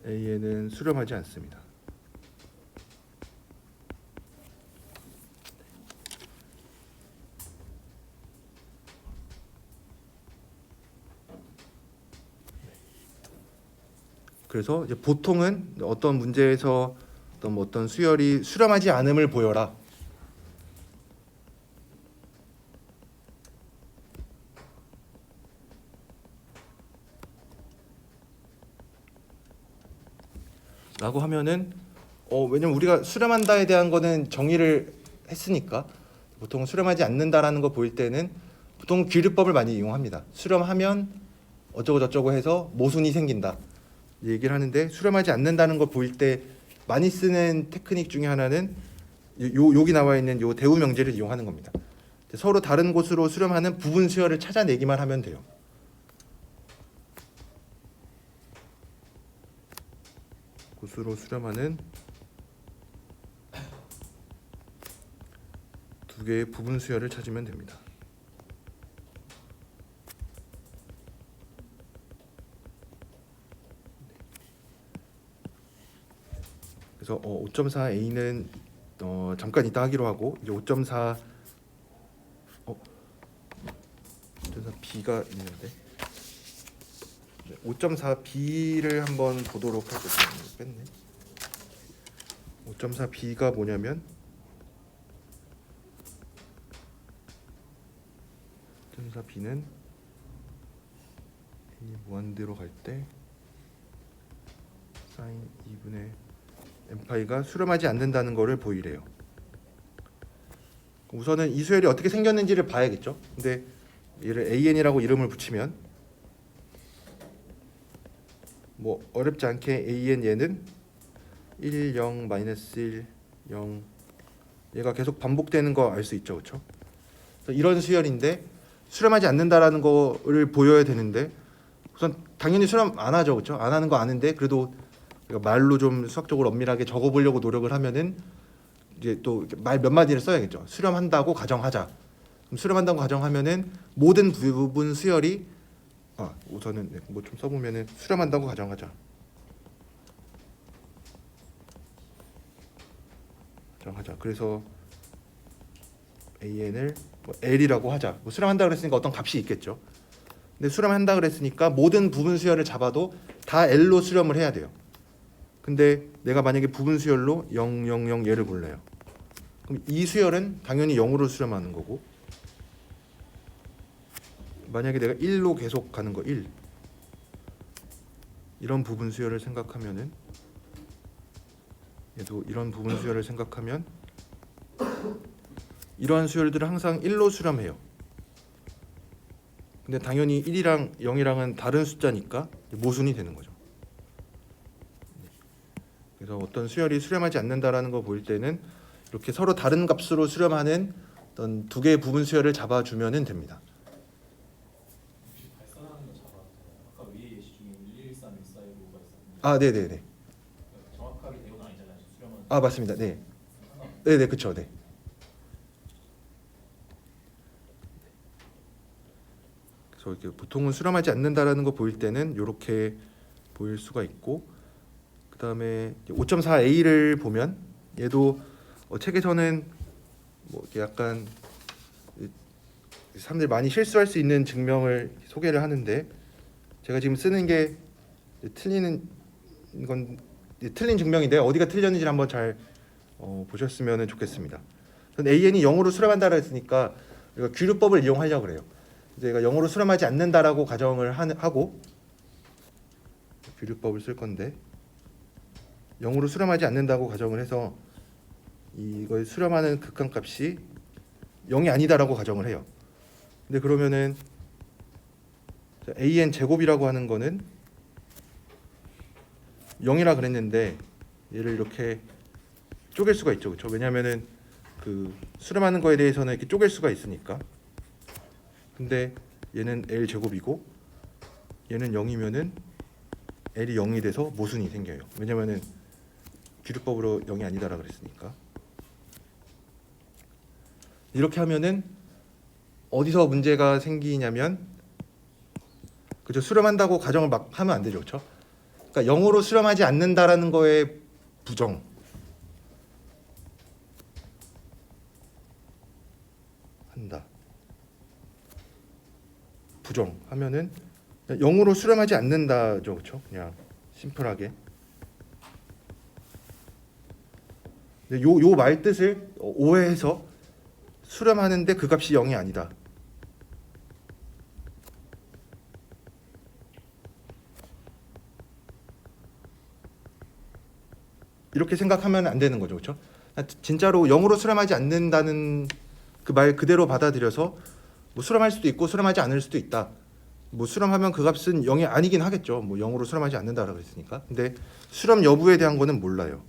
A: AN은 수렴하지 않습니다. 그래서 이제 보통은 어떤 문제에서 어떤 수열이 수렴하지 않음을 보여라. 라고 하면은 왜냐면 우리가 수렴한다에 대한 거는 정의를 했으니까 보통 수렴하지 않는다라는 거 보일 때는 보통 귀류법을 많이 이용합니다. 수렴하면 어쩌고 저쩌고 해서 모순이 생긴다 얘기를 하는데 수렴하지 않는다는 거 보일 때 많이 쓰는 테크닉 중에 하나는 여기 나와 있는 요 대우 명제를 이용하는 겁니다. 서로 다른 곳으로 수렴하는 부분 수열을 찾아내기만 하면 돼요. 곳으로 수렴하는 두 개의 부분 수열을 찾으면 됩니다. 그래서 5.4a는 잠깐 이따 하기로 하고 이제 5.4b가 있는데 5.4b를 한번 보도록 하겠습니다. 뺐네. 5.4b가 뭐냐면 5.4b는 이 무한대로 갈 때 사인 2분의 n파이가 수렴하지 않는다는 것을 보이래요. 우선은 이 수열이 어떻게 생겼는지를 봐야겠죠. 근데 얘를 AN이라고 이름을 붙이면 뭐 어렵지 않게 AN 얘는 1, 0, 마이너스 1, 0 얘가 계속 반복되는 거 알 수 있죠, 그렇죠? 이런 수열인데 수렴하지 않는다라는 거를 보여야 되는데 우선 당연히 수렴 안 하죠, 그렇죠? 안 하는 거 아는데 그래도 말로 좀 수학적으로 엄밀하게 적어보려고 노력을 하면은 이제 또 말 몇 마디를 써야겠죠. 수렴한다고 가정하자. 그럼 수렴한다고 가정하면은 모든 부분 수열이 우선은 뭐 좀 써보면은 수렴한다고 가정하자. 그래서 AN을 뭐 L이라고 하자. 뭐 수렴한다 그랬으니까 어떤 값이 있겠죠. 근데 수렴한다 그랬으니까 모든 부분 수열을 잡아도 다 L로 수렴을 해야 돼요. 근데 내가 만약에 부분 수열로 0, 0, 0 얘를 골라요. 그럼 이 수열은 당연히 0으로 수렴하는 거고 만약에 내가 1로 계속 가는 거 1 이런 부분 수열을 생각하면은 얘도 이런 부분 수열을 생각하면 이러한 수열들은 항상 1로 수렴해요. 근데 당연히 1이랑 0이랑은 다른 숫자니까 모순이 되는 거죠. 그래서 어떤 수열이 수렴하지 않는다라는 거 보일 때는 이렇게 서로 다른 값으로 수렴하는 어떤 두 개의 부분 수열을 잡아주면 됩니다.
B: 혹시 발산하는 거 잡아도 돼요? 아까 위에 예시 중에 113, 1415가 있었는데
A: 아, 네네네.
B: 정확하게 대우는 아니잖아요. 수렴은
A: 아, 맞습니다. 네,
B: 상관없어요.
A: 네네, 그렇죠. 네. 그래서 이렇게 보통은 수렴하지 않는다라는 거 보일 때는 이렇게 보일 수가 있고, 그 다음에 5.4a를 보면 얘도 책에서는 뭐 이렇게 약간 사람들이 많이 실수할 수 있는 증명을 소개를 하는데 제가 지금 쓰는 게 틀리는 건 틀린 증명인데 어디가 틀렸는지 한번 잘 보셨으면 좋겠습니다. AN이 0으로 수렴한다고 했으니까 우리가 규류법을 이용하려고 그래요. 얘가 0으로 수렴하지 않는다라고 가정을 하고 규류법을 쓸 건데 0으로 수렴하지 않는다고 가정을 해서 이걸 수렴하는 극한값이 0이 아니다라고 가정을 해요. 근데 그러면은 AN 제곱이라고 하는 거는 0이라 그랬는데 얘를 이렇게 쪼갤 수가 있죠, 그렇죠? 왜냐하면은 그 수렴하는 거에 대해서는 이렇게 쪼갤 수가 있으니까. 근데 얘는 L 제곱이고 얘는 0이면은 L이 0이 돼서 모순이 생겨요. 왜냐면은 규류법으로 0이 아니다라 그랬으니까. 이렇게 하면은 어디서 문제가 생기냐면 그죠? 수렴한다고 가정을 막 하면 안 되죠, 그렇죠? 그러니까 0으로 수렴하지 않는다라는 거에 부정. 한다. 부정하면은 0으로 수렴하지 않는다죠, 그렇죠? 그냥 심플하게. 요 말 뜻을 오해해서 수렴하는데 그 값이 0이 아니다. 이렇게 생각하면 안 되는 거죠, 그렇죠? 진짜로 0으로 수렴하지 않는다는 그 말 그대로 받아들여서 뭐 수렴할 수도 있고 수렴하지 않을 수도 있다. 뭐 수렴하면 그 값은 0이 아니긴 하겠죠. 뭐 0으로 수렴하지 않는다라고 했으니까. 근데 수렴 여부에 대한 거는 몰라요.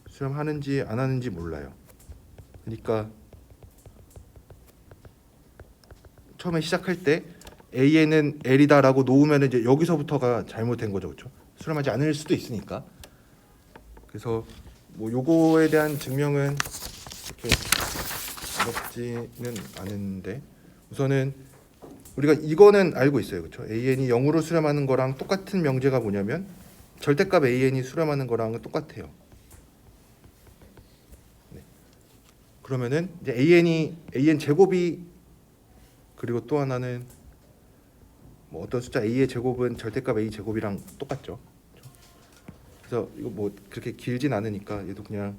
A: 수렴하는지 안 하는지 몰라요. 그러니까 처음에 시작할 때 AN은 L이다라고 놓으면 이제 여기서부터가 잘못된 거죠, 그렇죠? 수렴하지 않을 수도 있으니까. 그래서 뭐 요거에 대한 증명은 이렇게 어렵지는 않은데 우선은 우리가 이거는 알고 있어요, 그렇죠? AN이 0으로 수렴하는 거랑 똑같은 명제가 뭐냐면 절대값 AN이 수렴하는 거랑은 똑같아요. 네. 그러면은 이제 AN 제곱이 그리고 또 하나는 뭐 어떤 숫자 A의 제곱은 절대값 A 제곱이랑 똑같죠. 그래서 이거 뭐 그렇게 길진 않으니까 얘도 그냥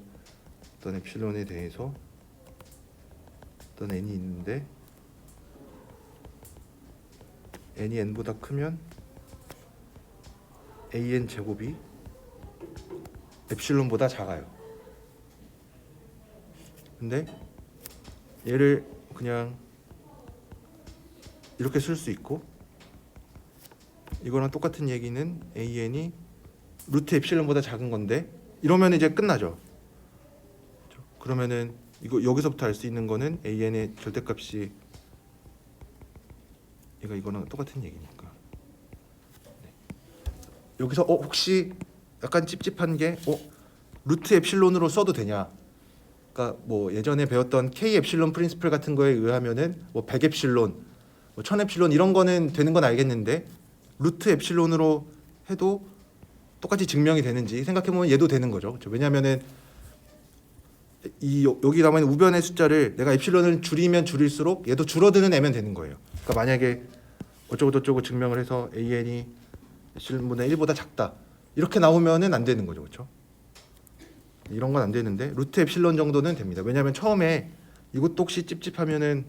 A: 어떤 에플실론에 대해서 어떤 n이 있는데 n이 n보다 크면 an 제곱이 엡실론보다 작아요. 근데 얘를 그냥 이렇게 쓸 수 있고 이거랑 똑같은 얘기는 an이 루트 엡실론보다 작은 건데 이러면 이제 끝나죠. 그렇죠? 그러면은 이거 여기서부터 알 수 있는 거는 AN의 절대값이 이거랑 똑같은 얘기니까. 네. 여기서 혹시 약간 찝찝한 게 루트 엡실론으로 써도 되냐? 그러니까 뭐 예전에 배웠던 K 엡실론 프린시플 같은 거에 의하면은 뭐 100 엡실론, 뭐 1000 엡실론 이런 거는 되는 건 알겠는데 루트 엡실론으로 해도 똑같이 증명이 되는지 생각해 보면 얘도 되는 거죠. 그렇죠? 왜냐하면은 여기 남아 있는 우변의 숫자를 내가 엡실론을 줄이면 줄일수록 얘도 줄어드는 애면 되는 거예요. 그러니까 만약에 어쩌고 저쩌고 증명을 해서 AN이 엡실론분의 1보다 작다 이렇게 나오면은 안 되는 거죠. 그렇죠? 이런 건 안 되는데 루트 엡실론 정도는 됩니다. 왜냐하면 처음에 이것도 혹시 찝찝하면은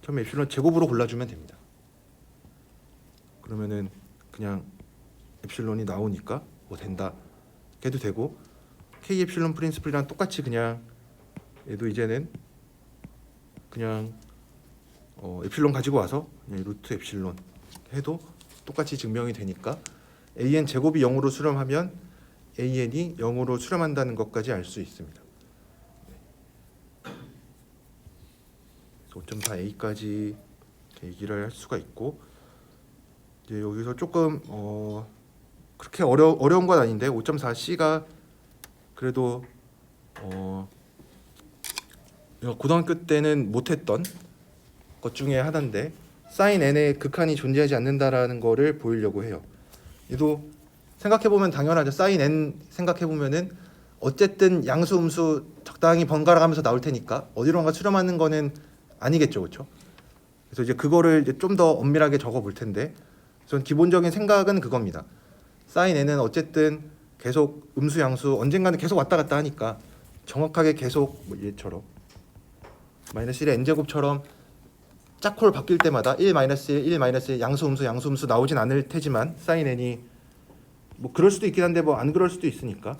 A: 처음에 엡실론 제곱으로 골라주면 됩니다. 그러면은 그냥 엡실론이 나오니까 뭐 된다 해도 되고 K 엡실론 프린시플이랑 똑같이 그냥 얘도 이제는 그냥 엡실론 가지고 와서 그냥 루트 엡실론 해도 똑같이 증명이 되니까 AN 제곱이 0으로 수렴하면 AN이 0으로 수렴한다는 것까지 알 수 있습니다. 5.4A까지 얘기를 할 수가 있고 이제 여기서 조금 그렇게 어려운 건 아닌데 5.4C가 그래도 고등학교 때는 못했던 것 중에 하나인데 사인 n의 극한이 존재하지 않는다라는 거를 보이려고 해요. 얘도 생각해 보면 당연하죠. 사인 n 생각해 보면은 어쨌든 양수 음수 적당히 번갈아가면서 나올 테니까 어디론가 수렴하는 거는 아니겠죠, 그렇죠? 그래서 이제 그거를 이제 좀 더 엄밀하게 적어 볼 텐데, 전 기본적인 생각은 그겁니다. 사인 n은 어쨌든 계속 음수 양수 언젠가는 계속 왔다 갔다 하니까 정확하게 계속 뭐 얘처럼 마이너스 1의 n제곱처럼 짝홀 바뀔 때마다 1 마이너스 1, 1 마이너스 1 양수 음수 나오진 않을 테지만 사인 n이 뭐 그럴 수도 있긴 한데 뭐 안 그럴 수도 있으니까.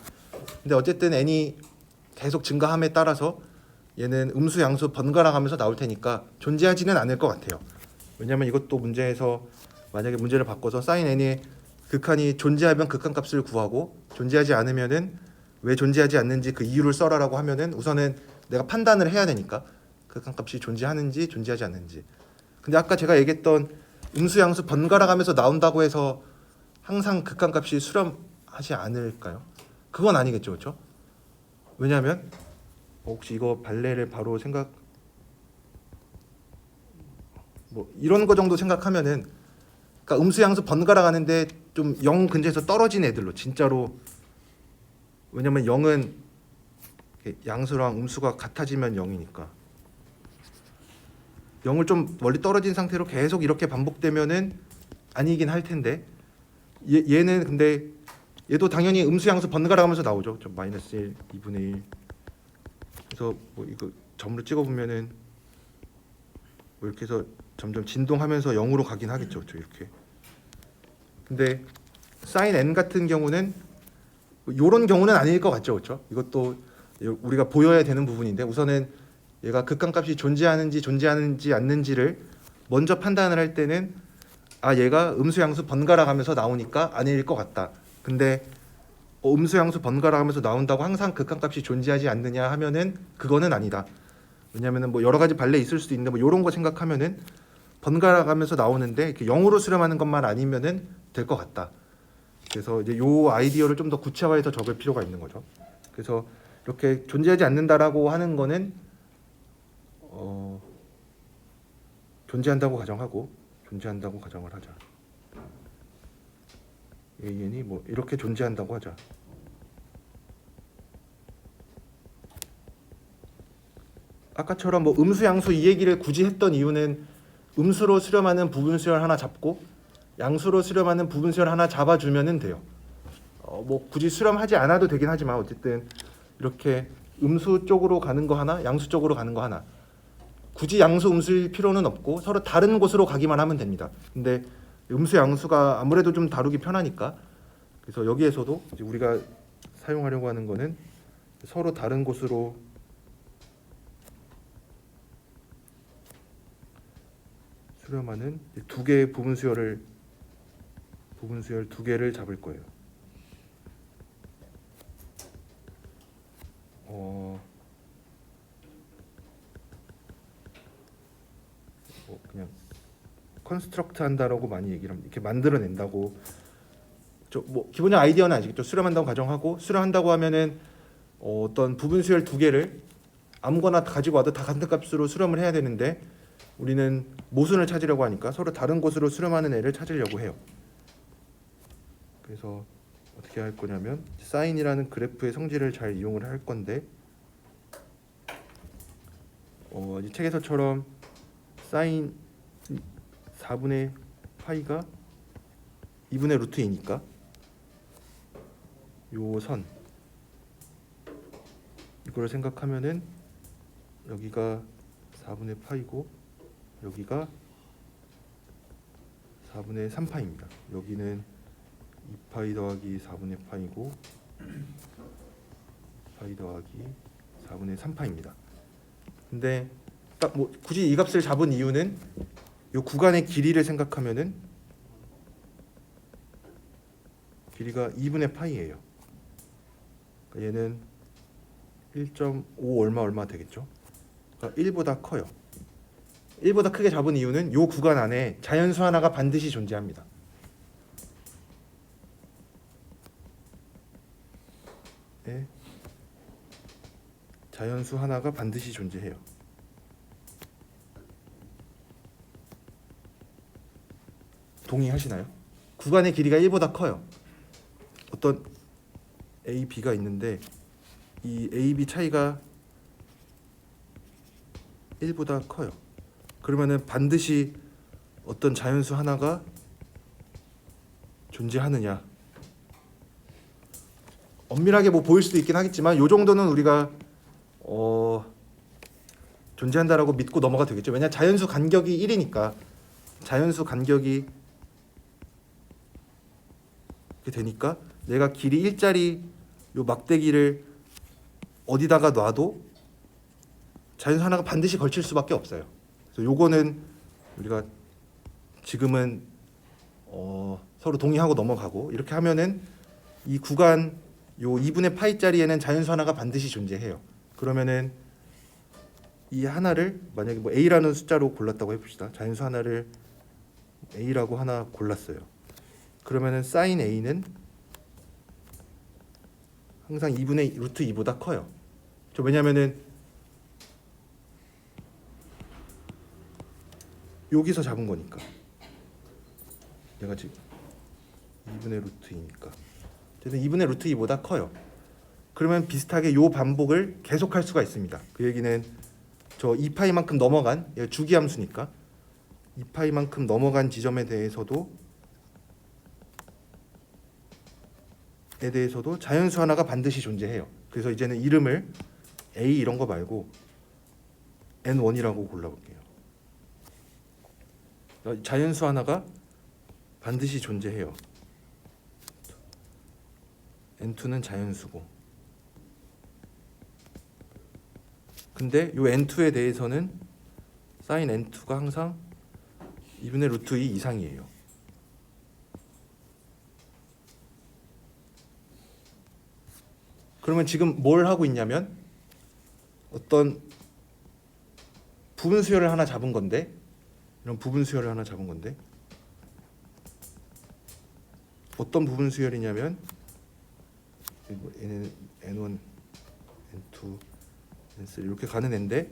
A: 근데 어쨌든 n이 계속 증가함에 따라서 얘는 음수 양수 번갈아 가면서 나올 테니까 존재하지는 않을 것 같아요. 왜냐하면 이것도 문제에서 만약에 문제를 바꿔서 사인 n의 극한이 존재하면 극한값을 구하고 존재하지 않으면은 왜 존재하지 않는지 그 이유를 써라라고 하면은 우선은 내가 판단을 해야 되니까 극한값이 존재하는지 존재하지 않는지. 근데 아까 제가 얘기했던 음수 양수 번갈아 가면서 나온다고 해서 항상 극한값이 수렴하지 않을까요? 그건 아니겠죠, 그렇죠? 왜냐하면 혹시 이거 발레를 바로 뭐 이런 거 정도 생각하면은 그러니까 음수 양수 번갈아 가는데 좀 0 근처에서 떨어진 애들로 진짜로. 왜냐면 0은 양수랑 음수가 같아지면 0이니까 0을 좀 멀리 떨어진 상태로 계속 이렇게 반복되면은 아니긴 할 텐데 얘는 근데 얘도 당연히 음수 양수 번갈아 가면서 나오죠. 좀 마이너스 1, 2분의 1. 그래서 뭐 이거 점으로 찍어 보면은 뭐 이렇게 해서 점점 진동하면서 0으로 가긴 하겠죠. 그렇죠? 이렇게. 근데 사인 n 같은 경우는 이런 경우는 아닐 것 같죠. 그렇죠? 이것도 우리가 보여야 되는 부분인데 우선은 얘가 극한값이 존재하는지 않는지를 먼저 판단을 할 때는 얘가 음수 양수 번갈아 가면서 나오니까 아닐 것 같다. 근데 음수 양수 번갈아 가면서 나온다고 항상 극한값이 존재하지 않느냐 하면은 그거는 아니다. 왜냐면은 뭐 여러 가지 발레 있을 수도 있는데 뭐 이런 거 생각하면은 번갈아 가면서 나오는데 이렇게 0으로 수렴하는 것만 아니면은 될 것 같다. 그래서 이제 요 아이디어를 좀 더 구체화해서 적을 필요가 있는 거죠. 그래서 이렇게 존재하지 않는다라고 하는 거는 존재한다고 가정하고 존재한다고 가정을 하자. AN이 뭐 이렇게 존재한다고 하자. 아까처럼 뭐 음수 양수 이 얘기를 굳이 했던 이유는 음수로 수렴하는 부분수열 하나 잡고 양수로 수렴하는 부분수열 하나 잡아주면은 돼요. 뭐 굳이 수렴하지 않아도 되긴 하지만 어쨌든 이렇게 음수 쪽으로 가는 거 하나, 양수 쪽으로 가는 거 하나. 굳이 양수 음수일 필요는 없고 서로 다른 곳으로 가기만 하면 됩니다. 근데 음수 양수가 아무래도 좀 다루기 편하니까 그래서 여기에서도 이제 우리가 사용하려고 하는 거는 서로 다른 곳으로 수렴하는 두 개의 부분수열 두 개를 잡을 거예요. 그냥 컨스트럭트 한다라고 많이 얘기를 합니다. 이렇게 만들어낸다고. 뭐 기본적 아이디어는 아시겠죠? 수렴한다고 가정하고, 수렴한다고 하면은 어떤 부분 수열 두 개를 아무거나 가지고 와도 다 같은 값으로 수렴을 해야 되는데, 우리는 모순을 찾으려고 하니까 서로 다른 곳으로 수렴하는 애를 찾으려고 해요. 그래서 어떻게 할 거냐면 사인이라는 그래프의 성질을 잘 이용을 할 건데, 이 책에서처럼 사인 4분의 파이가 2분의 루트 2니까 요 선 이걸 생각하면은 여기가 4분의 파이고 여기가 4분의 3파입니다. 여기는 2파이 더하기 4분의 파이고 파이 더하기 4분의 3파입니다. 근데 딱 뭐 굳이 이 값을 잡은 이유는 이 구간의 길이를 생각하면은 길이가 2분의 파이예요. 그러니까 얘는 1.5 얼마 되겠죠. 그러니까 1보다 커요. 1보다 크게 잡은 이유는 이 구간 안에 자연수 하나가 반드시 존재합니다. 네. 자연수 하나가 반드시 존재해요. 동의하시나요? 구간의 길이가 1보다 커요. 어떤 A, B가 있는데 이 A, B 차이가 1보다 커요. 그러면은 반드시 어떤 자연수 하나가 존재하느냐? 엄밀하게 뭐 보일 수도 있긴 하겠지만 요 정도는 우리가 존재한다라고 믿고 넘어가 되겠죠. 왜냐 자연수 간격이 1이니까 자연수 간격이 이렇게 되니까 내가 길이 1짜리 요 막대기를 어디다가 놔도 자연수 하나가 반드시 걸칠 수밖에 없어요. 그래서 요거는 우리가 지금은 서로 동의하고 넘어가고 이렇게 하면은 이 구간 요 2분의 파이짜리에는 자연수 하나가 반드시 존재해요. 그러면은 이 하나를 만약에 뭐 A라는 숫자로 골랐다고 해봅시다. 자연수 하나를 A라고 하나 골랐어요. 그러면은 사인 A는 항상 2분의 루트 2보다 커요. 왜냐면은 여기서 잡은 거니까. 얘가 지금 2분의 루트 2니까. 그래서 2분의 루트 2보다 커요. 그러면 비슷하게 요 반복을 계속할 수가 있습니다. 그 얘기는 저 2파이만큼 넘어간 주기함수니까 2파이만큼 넘어간 지점에 대해서도 자연수 하나가 반드시 존재해요. 그래서 이제는 이름을 A 이런 거 말고 N1이라고 골라볼게요. 자연수 하나가 반드시 존재해요. N2는 자연수고. 근데 요 N2에 대해서는 사인 N2가 항상 2분의 루트 2 이상이에요. 그러면 지금 뭘 하고 있냐면 어떤 부분 수열을 하나 잡은 건데, 이런 부분 수열을 하나 잡은 건데 어떤 부분 수열이냐면 얘는 N1, N2, N3 이렇게 가는 애인데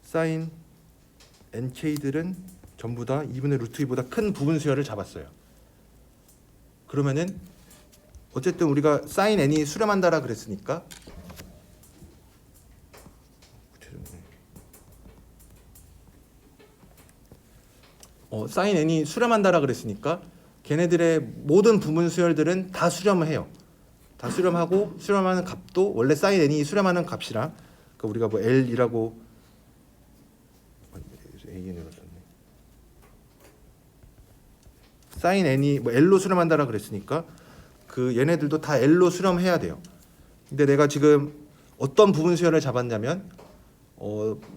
A: 사인 NK들은 전부 다 2분의 루트 2보다 큰 부분 수열을 잡았어요. 그러면은 어쨌든 우리가 사인 n이 수렴한다라 그랬으니까 사인 n이 수렴한다라 그랬으니까 걔네들의 모든 부분 수열들은 다 수렴을 해요. 다 수렴하고 수렴하는 값도 원래 사인 n이 수렴하는 값이랑 그러니까 우리가 뭐 L이라고 AN으로 썼네. 사인 n이 뭐 L로 수렴한다라 그랬으니까 그 얘네들도 다 L로 수렴해야 돼요. 근데 내가 지금 어떤 부분 수열을 잡았냐면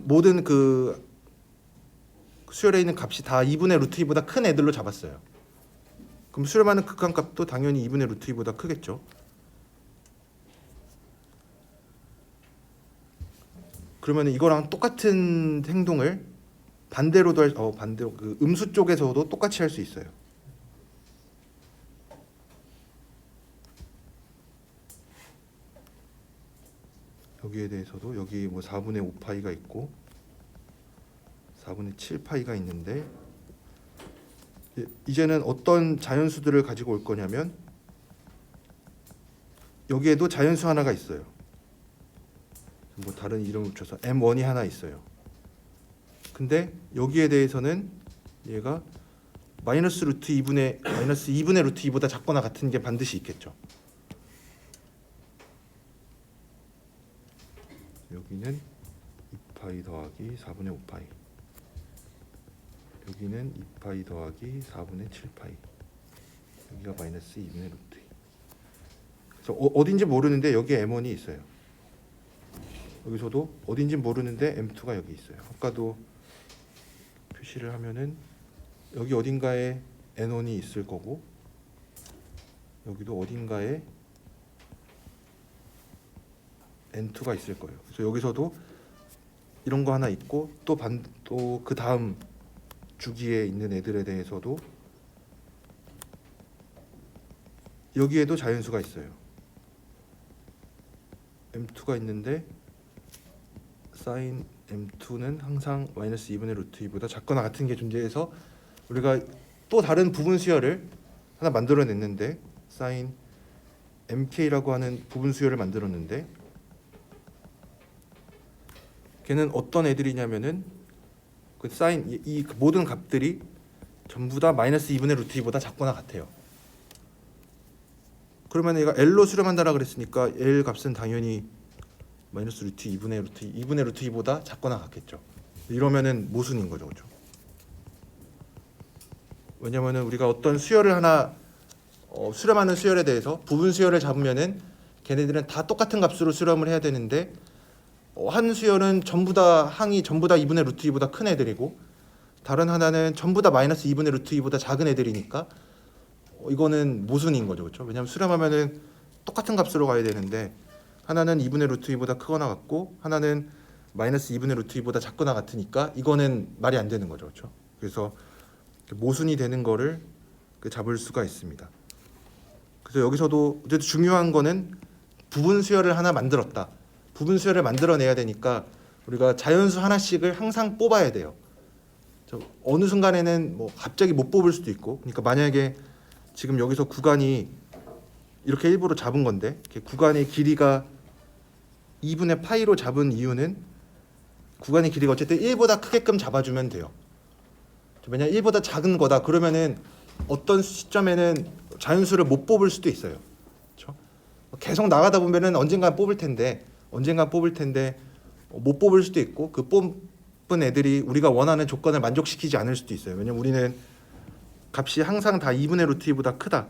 A: 모든 그 수열에 있는 값이 다 2분의 루트 2보다 큰 애들로 잡았어요. 그럼 수렴하는 극한값도 당연히 2분의 루트 2보다 크겠죠. 그러면 이거랑 똑같은 행동을 반대로도 반대로 그 음수 쪽에서도 똑같이 할 수 있어요. 여기에 대해서도 여기 뭐 4분의 5파이가 있고 4분의 7파이가 있는데 이제는 어떤 자연수들을 가지고 올 거냐면 여기에도 자연수 하나가 있어요. 뭐 다른 이름을 붙여서 M1이 하나 있어요. 근데 여기에 대해서는 얘가 마이너스 루트 2분의 루트 2보다 작거나 같은 게 반드시 있겠죠. 여기는 2파이 더하기 4분의 5파이. 여기는 2파이 더하기 4분의 7파이. 여기가 마이너스 2분의 루트 2. 그래서 어딘지 모르는데 여기에 M1이 있어요. 여기서도 어딘지 모르는데 M2가 여기 있어요. 아까도 표시를 하면은 여기 어딘가에 N1이 있을 거고 여기도 어딘가에 N2가 있을 거예요. 그래서 여기서도 이런 거 하나 있고 또 그 다음 주기에 있는 애들에 대해서도 여기에도 자연수가 있어요. M2가 있는데 사인 M2는 항상 마이너스 2분의 루트 2보다 작거나 같은 게 존재해서 우리가 또 다른 부분 수열을 하나 만들어냈는데 사인 MK라고 하는 부분 수열을 만들었는데 걔는 어떤 애들이냐면은 그 사인 이 모든 값들이 전부 다 마이너스 2분의 루트 2보다 작거나 같아요. 그러면 얘가 L로 수렴한다라 그랬으니까 L 값은 당연히 마이너스 루트 2분의 루트 2보다 작거나 같겠죠. 이러면은 모순인 거죠, 그렇죠? 왜냐면은 우리가 어떤 수열을 하나 수렴하는 수열에 대해서 부분 수열을 잡으면은 걔네들은 다 똑같은 값으로 수렴을 해야 되는데 한 수열은 전부 다 항이 전부 다 2분의 루트 2보다 큰 애들이고 다른 하나는 전부 다 마이너스 2분의 루트 2보다 작은 애들이니까 이거는 모순인 거죠, 그렇죠? 왜냐하면 수렴하면은 똑같은 값으로 가야 되는데 하나는 2분의 루트 2보다 크거나 같고 하나는 마이너스 2분의 루트 2보다 작거나 같으니까 이거는 말이 안 되는 거죠, 그렇죠? 그래서 모순이 되는 거를 잡을 수가 있습니다. 그래서 여기서도 어쨌든 중요한 거는 부분 수열을 하나 만들었다. 부분 수열을 만들어내야 되니까 우리가 자연수 하나씩을 항상 뽑아야 돼요. 어느 순간에는 뭐 갑자기 못 뽑을 수도 있고, 그러니까 만약에 지금 여기서 구간이 이렇게 일부러 잡은 건데 구간의 길이가 2분의 파이로 잡은 이유는 구간의 길이가 어쨌든 1보다 크게끔 잡아주면 돼요. 왜냐면 1보다 작은 거다 그러면은 어떤 시점에는 자연수를 못 뽑을 수도 있어요. 그렇죠? 계속 나가다 보면은 언젠가 뽑을 텐데 못 뽑을 수도 있고 그 뽑은 애들이 우리가 원하는 조건을 만족시키지 않을 수도 있어요. 왜냐면 우리는 값이 항상 다 2분의 루트 2보다 크다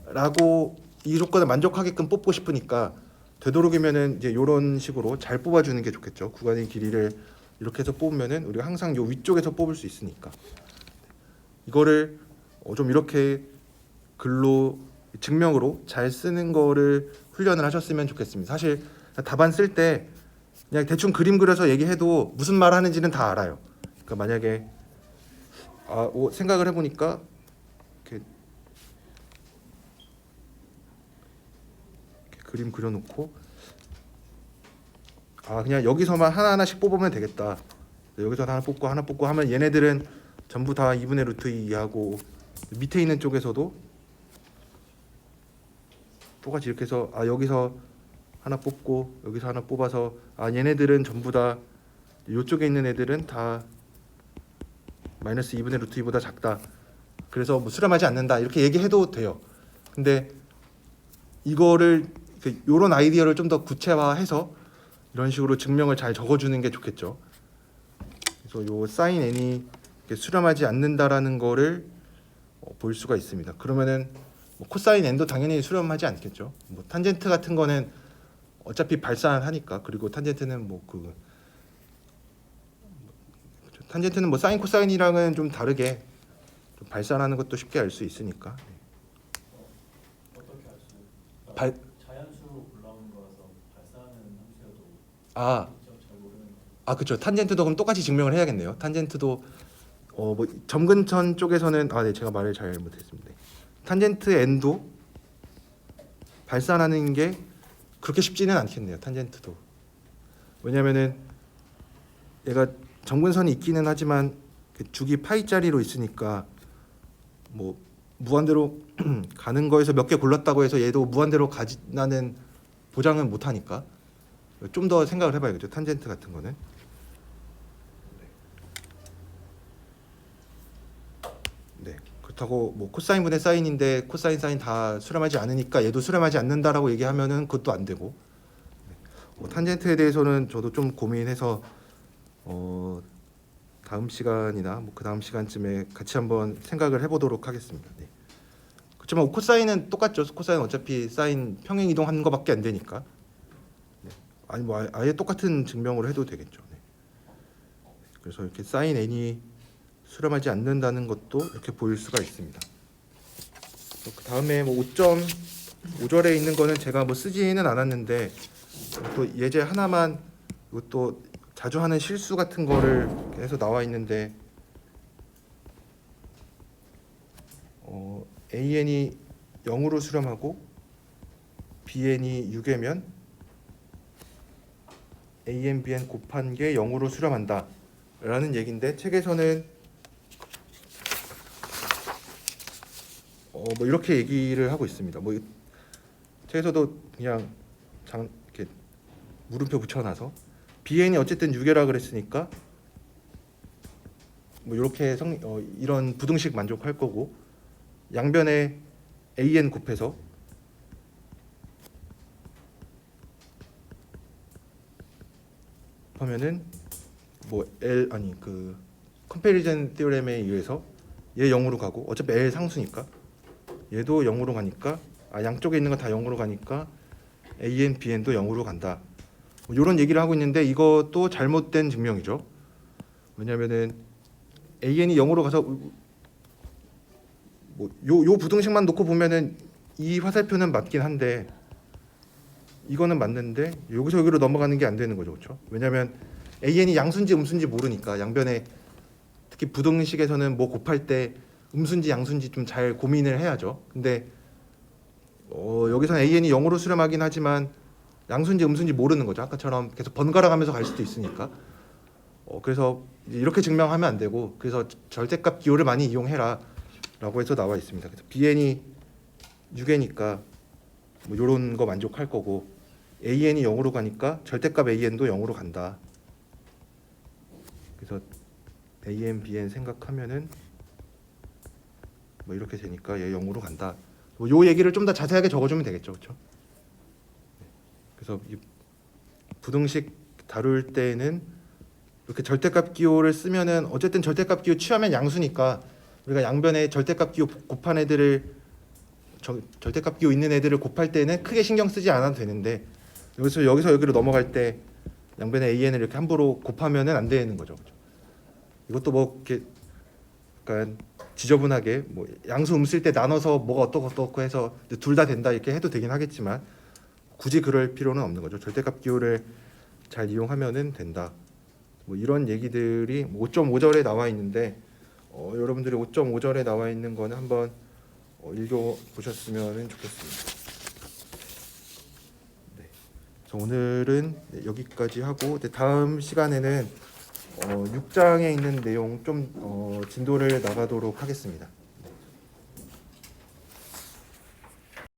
A: 라고 이 조건을 만족하게끔 뽑고 싶으니까 되도록이면은 이제 이런 식으로 잘 뽑아주는 게 좋겠죠. 구간의 길이를 이렇게 해서 뽑으면은 우리가 항상 요 위쪽에서 뽑을 수 있으니까 이거를 좀 이렇게 글로 증명으로 잘 쓰는 거를 훈련을 하셨으면 좋겠습니다. 사실 답안 쓸 때 그냥 대충 그림 그려서 얘기해도 무슨 말 하는지는 다 알아요. 그러니까 만약에 생각을 해보니까 이렇게 그림 그려놓고 그냥 여기서만 하나하나씩 뽑으면 되겠다. 여기서 하나 뽑고 하면 얘네들은 전부 다 2분의 루트 2하고 밑에 있는 쪽에서도 똑같이 이렇게 해서 여기서 하나 뽑고 여기서 하나 뽑아서 얘네들은 전부 다 이쪽에 있는 애들은 다 마이너스 2분의 루트 2보다 작다. 그래서 뭐 수렴하지 않는다. 이렇게 얘기해도 돼요. 근데 이거를 이런 아이디어를 좀 더 구체화해서 이런 식으로 증명을 잘 적어주는 게 좋겠죠. 그래서 요 사인 n이 수렴하지 않는다라는 거를 볼 수가 있습니다. 그러면은 뭐 코사인 n도 당연히 수렴하지 않겠죠. 뭐 탄젠트 같은 거는 어차피 발산하니까. 그리고 탄젠트는 탄젠트는 뭐 사인 코사인이랑은 좀 다르게 좀 발산하는 것도 쉽게 알 수 있으니까.
B: 어떻게 알 수?
A: 발-
B: 자연수로 올라오는 거라서 발산하는 함수여도
A: 아,
B: 잘 모르는
A: 그렇죠. 탄젠트도 그럼 똑같이 증명을 해야겠네요. 탄젠트도 뭐 점근선 쪽에서는 네, 제가 말을 잘 못했습니다. 탄젠트 n도 발산하는 게 그렇게 쉽지는 않겠네요. 탄젠트도. 왜냐면은 얘가 점근선이 있기는 하지만 그 주기 파이짜리로 있으니까 뭐 무한대로 가는 거에서 몇 개 골랐다고 해서 얘도 무한대로 가지나는 보장은 못 하니까 좀 더 생각을 해봐야겠죠. 탄젠트 같은 거는. 네. 그렇다고 뭐 코사인 분의 사인인데 코사인 사인 다 수렴하지 않으니까 얘도 수렴하지 않는다라고 얘기하면은 그것도 안 되고. 뭐 탄젠트에 대해서는 저도 좀 고민해서 다음 시간이나 뭐 그 다음 시간쯤에 같이 한번 생각을 해보도록 하겠습니다. 네. 그렇지만 코사인은 똑같죠. 코사인 어차피 사인 평행 이동하는 거밖에 안 되니까. 네. 아니 뭐 아예 똑같은 증명으로 해도 되겠죠. 네. 그래서 이렇게 사인 n이 수렴하지 않는다는 것도 이렇게 보일 수가 있습니다. 그 다음에 뭐 5.5절에 있는 거는 제가 뭐 쓰지는 않았는데 또 예제 하나만 이것도 자주 하는 실수 같은 거를 해서 나와 있는데 AN이 0으로 수렴하고 BN이 6이면 AN, BN 곱한 게 0으로 수렴한다 라는 얘기인데 책에서는 뭐 이렇게 얘기를 하고 있습니다. 뭐 책에서도 그냥 이렇게 물음표 붙여놔서 BN이 어쨌든 6이라 그랬으니까 뭐 이렇게 이런 부등식 만족할 거고 양변에 AN 곱해서 하면은 뭐 그 컴패리전 티오렘에 의해서 얘 0으로 가고 어차피 L 상수니까 얘도 0으로 가니까 양쪽에 있는 건 다 0으로 가니까 AN, BN도 0으로 간다. 뭐 이런 얘기를 하고 있는데 이것도 잘못된 증명이죠. 왜냐면은 AN이 0으로 가서 뭐 요 부등식만 놓고 보면은 이 화살표는 맞긴 한데 이거는 맞는데 여기서 여기로 넘어가는 게 안 되는 거죠, 그렇죠? 왜냐하면 AN이 양수인지 음수인지 모르니까 양변에 특히 부등식에서는 뭐 곱할 때 음수인지 양수인지 좀 잘 고민을 해야죠. 근데 여기서는 AN이 0으로 수렴하긴 하지만 양수인지 음수인지 모르는 거죠. 아까처럼 계속 번갈아 가면서 갈 수도 있으니까. 그래서 이렇게 증명하면 안 되고 그래서 절대값 기호를 많이 이용해라 라고 해서 나와 있습니다. 그래서 BN이 6이니까 뭐 이런 거 만족할 거고 AN이 0으로 가니까 절대값 AN도 0으로 간다. 그래서 AN, BN 생각하면은 뭐 이렇게 되니까 얘 0으로 간다. 뭐 요 얘기를 좀 더 자세하게 적어주면 되겠죠, 그렇죠? 그래서 이 부등식 다룰 때는 이렇게 절대값 기호를 쓰면은 어쨌든 절대값 기호 취하면 양수니까 우리가 양변에 절대값 기호 곱한 애들을 절대값 기호 있는 애들을 곱할 때는 크게 신경 쓰지 않아도 되는데 여기서 여기로 넘어갈 때 양변에 AN을 이렇게 함부로 곱하면은 안 되는 거죠. 그렇죠? 이것도 뭐 이렇게 약간 지저분하게 뭐 양수 음수일 때 나눠서 뭐가 어떻고 해서 둘 다 된다 이렇게 해도 되긴 하겠지만 굳이 그럴 필요는 없는 거죠. 절대값 기호를 잘 이용하면은 된다. 뭐 이런 얘기들이 5.5절에 나와 있는데 여러분들이 5.5절에 나와 있는 거는 한번 읽어 보셨으면 좋겠습니다. 네. 그래서 오늘은 여기까지 하고 다음 시간에는 6장에 있는 내용 좀 진도를 나가도록 하겠습니다.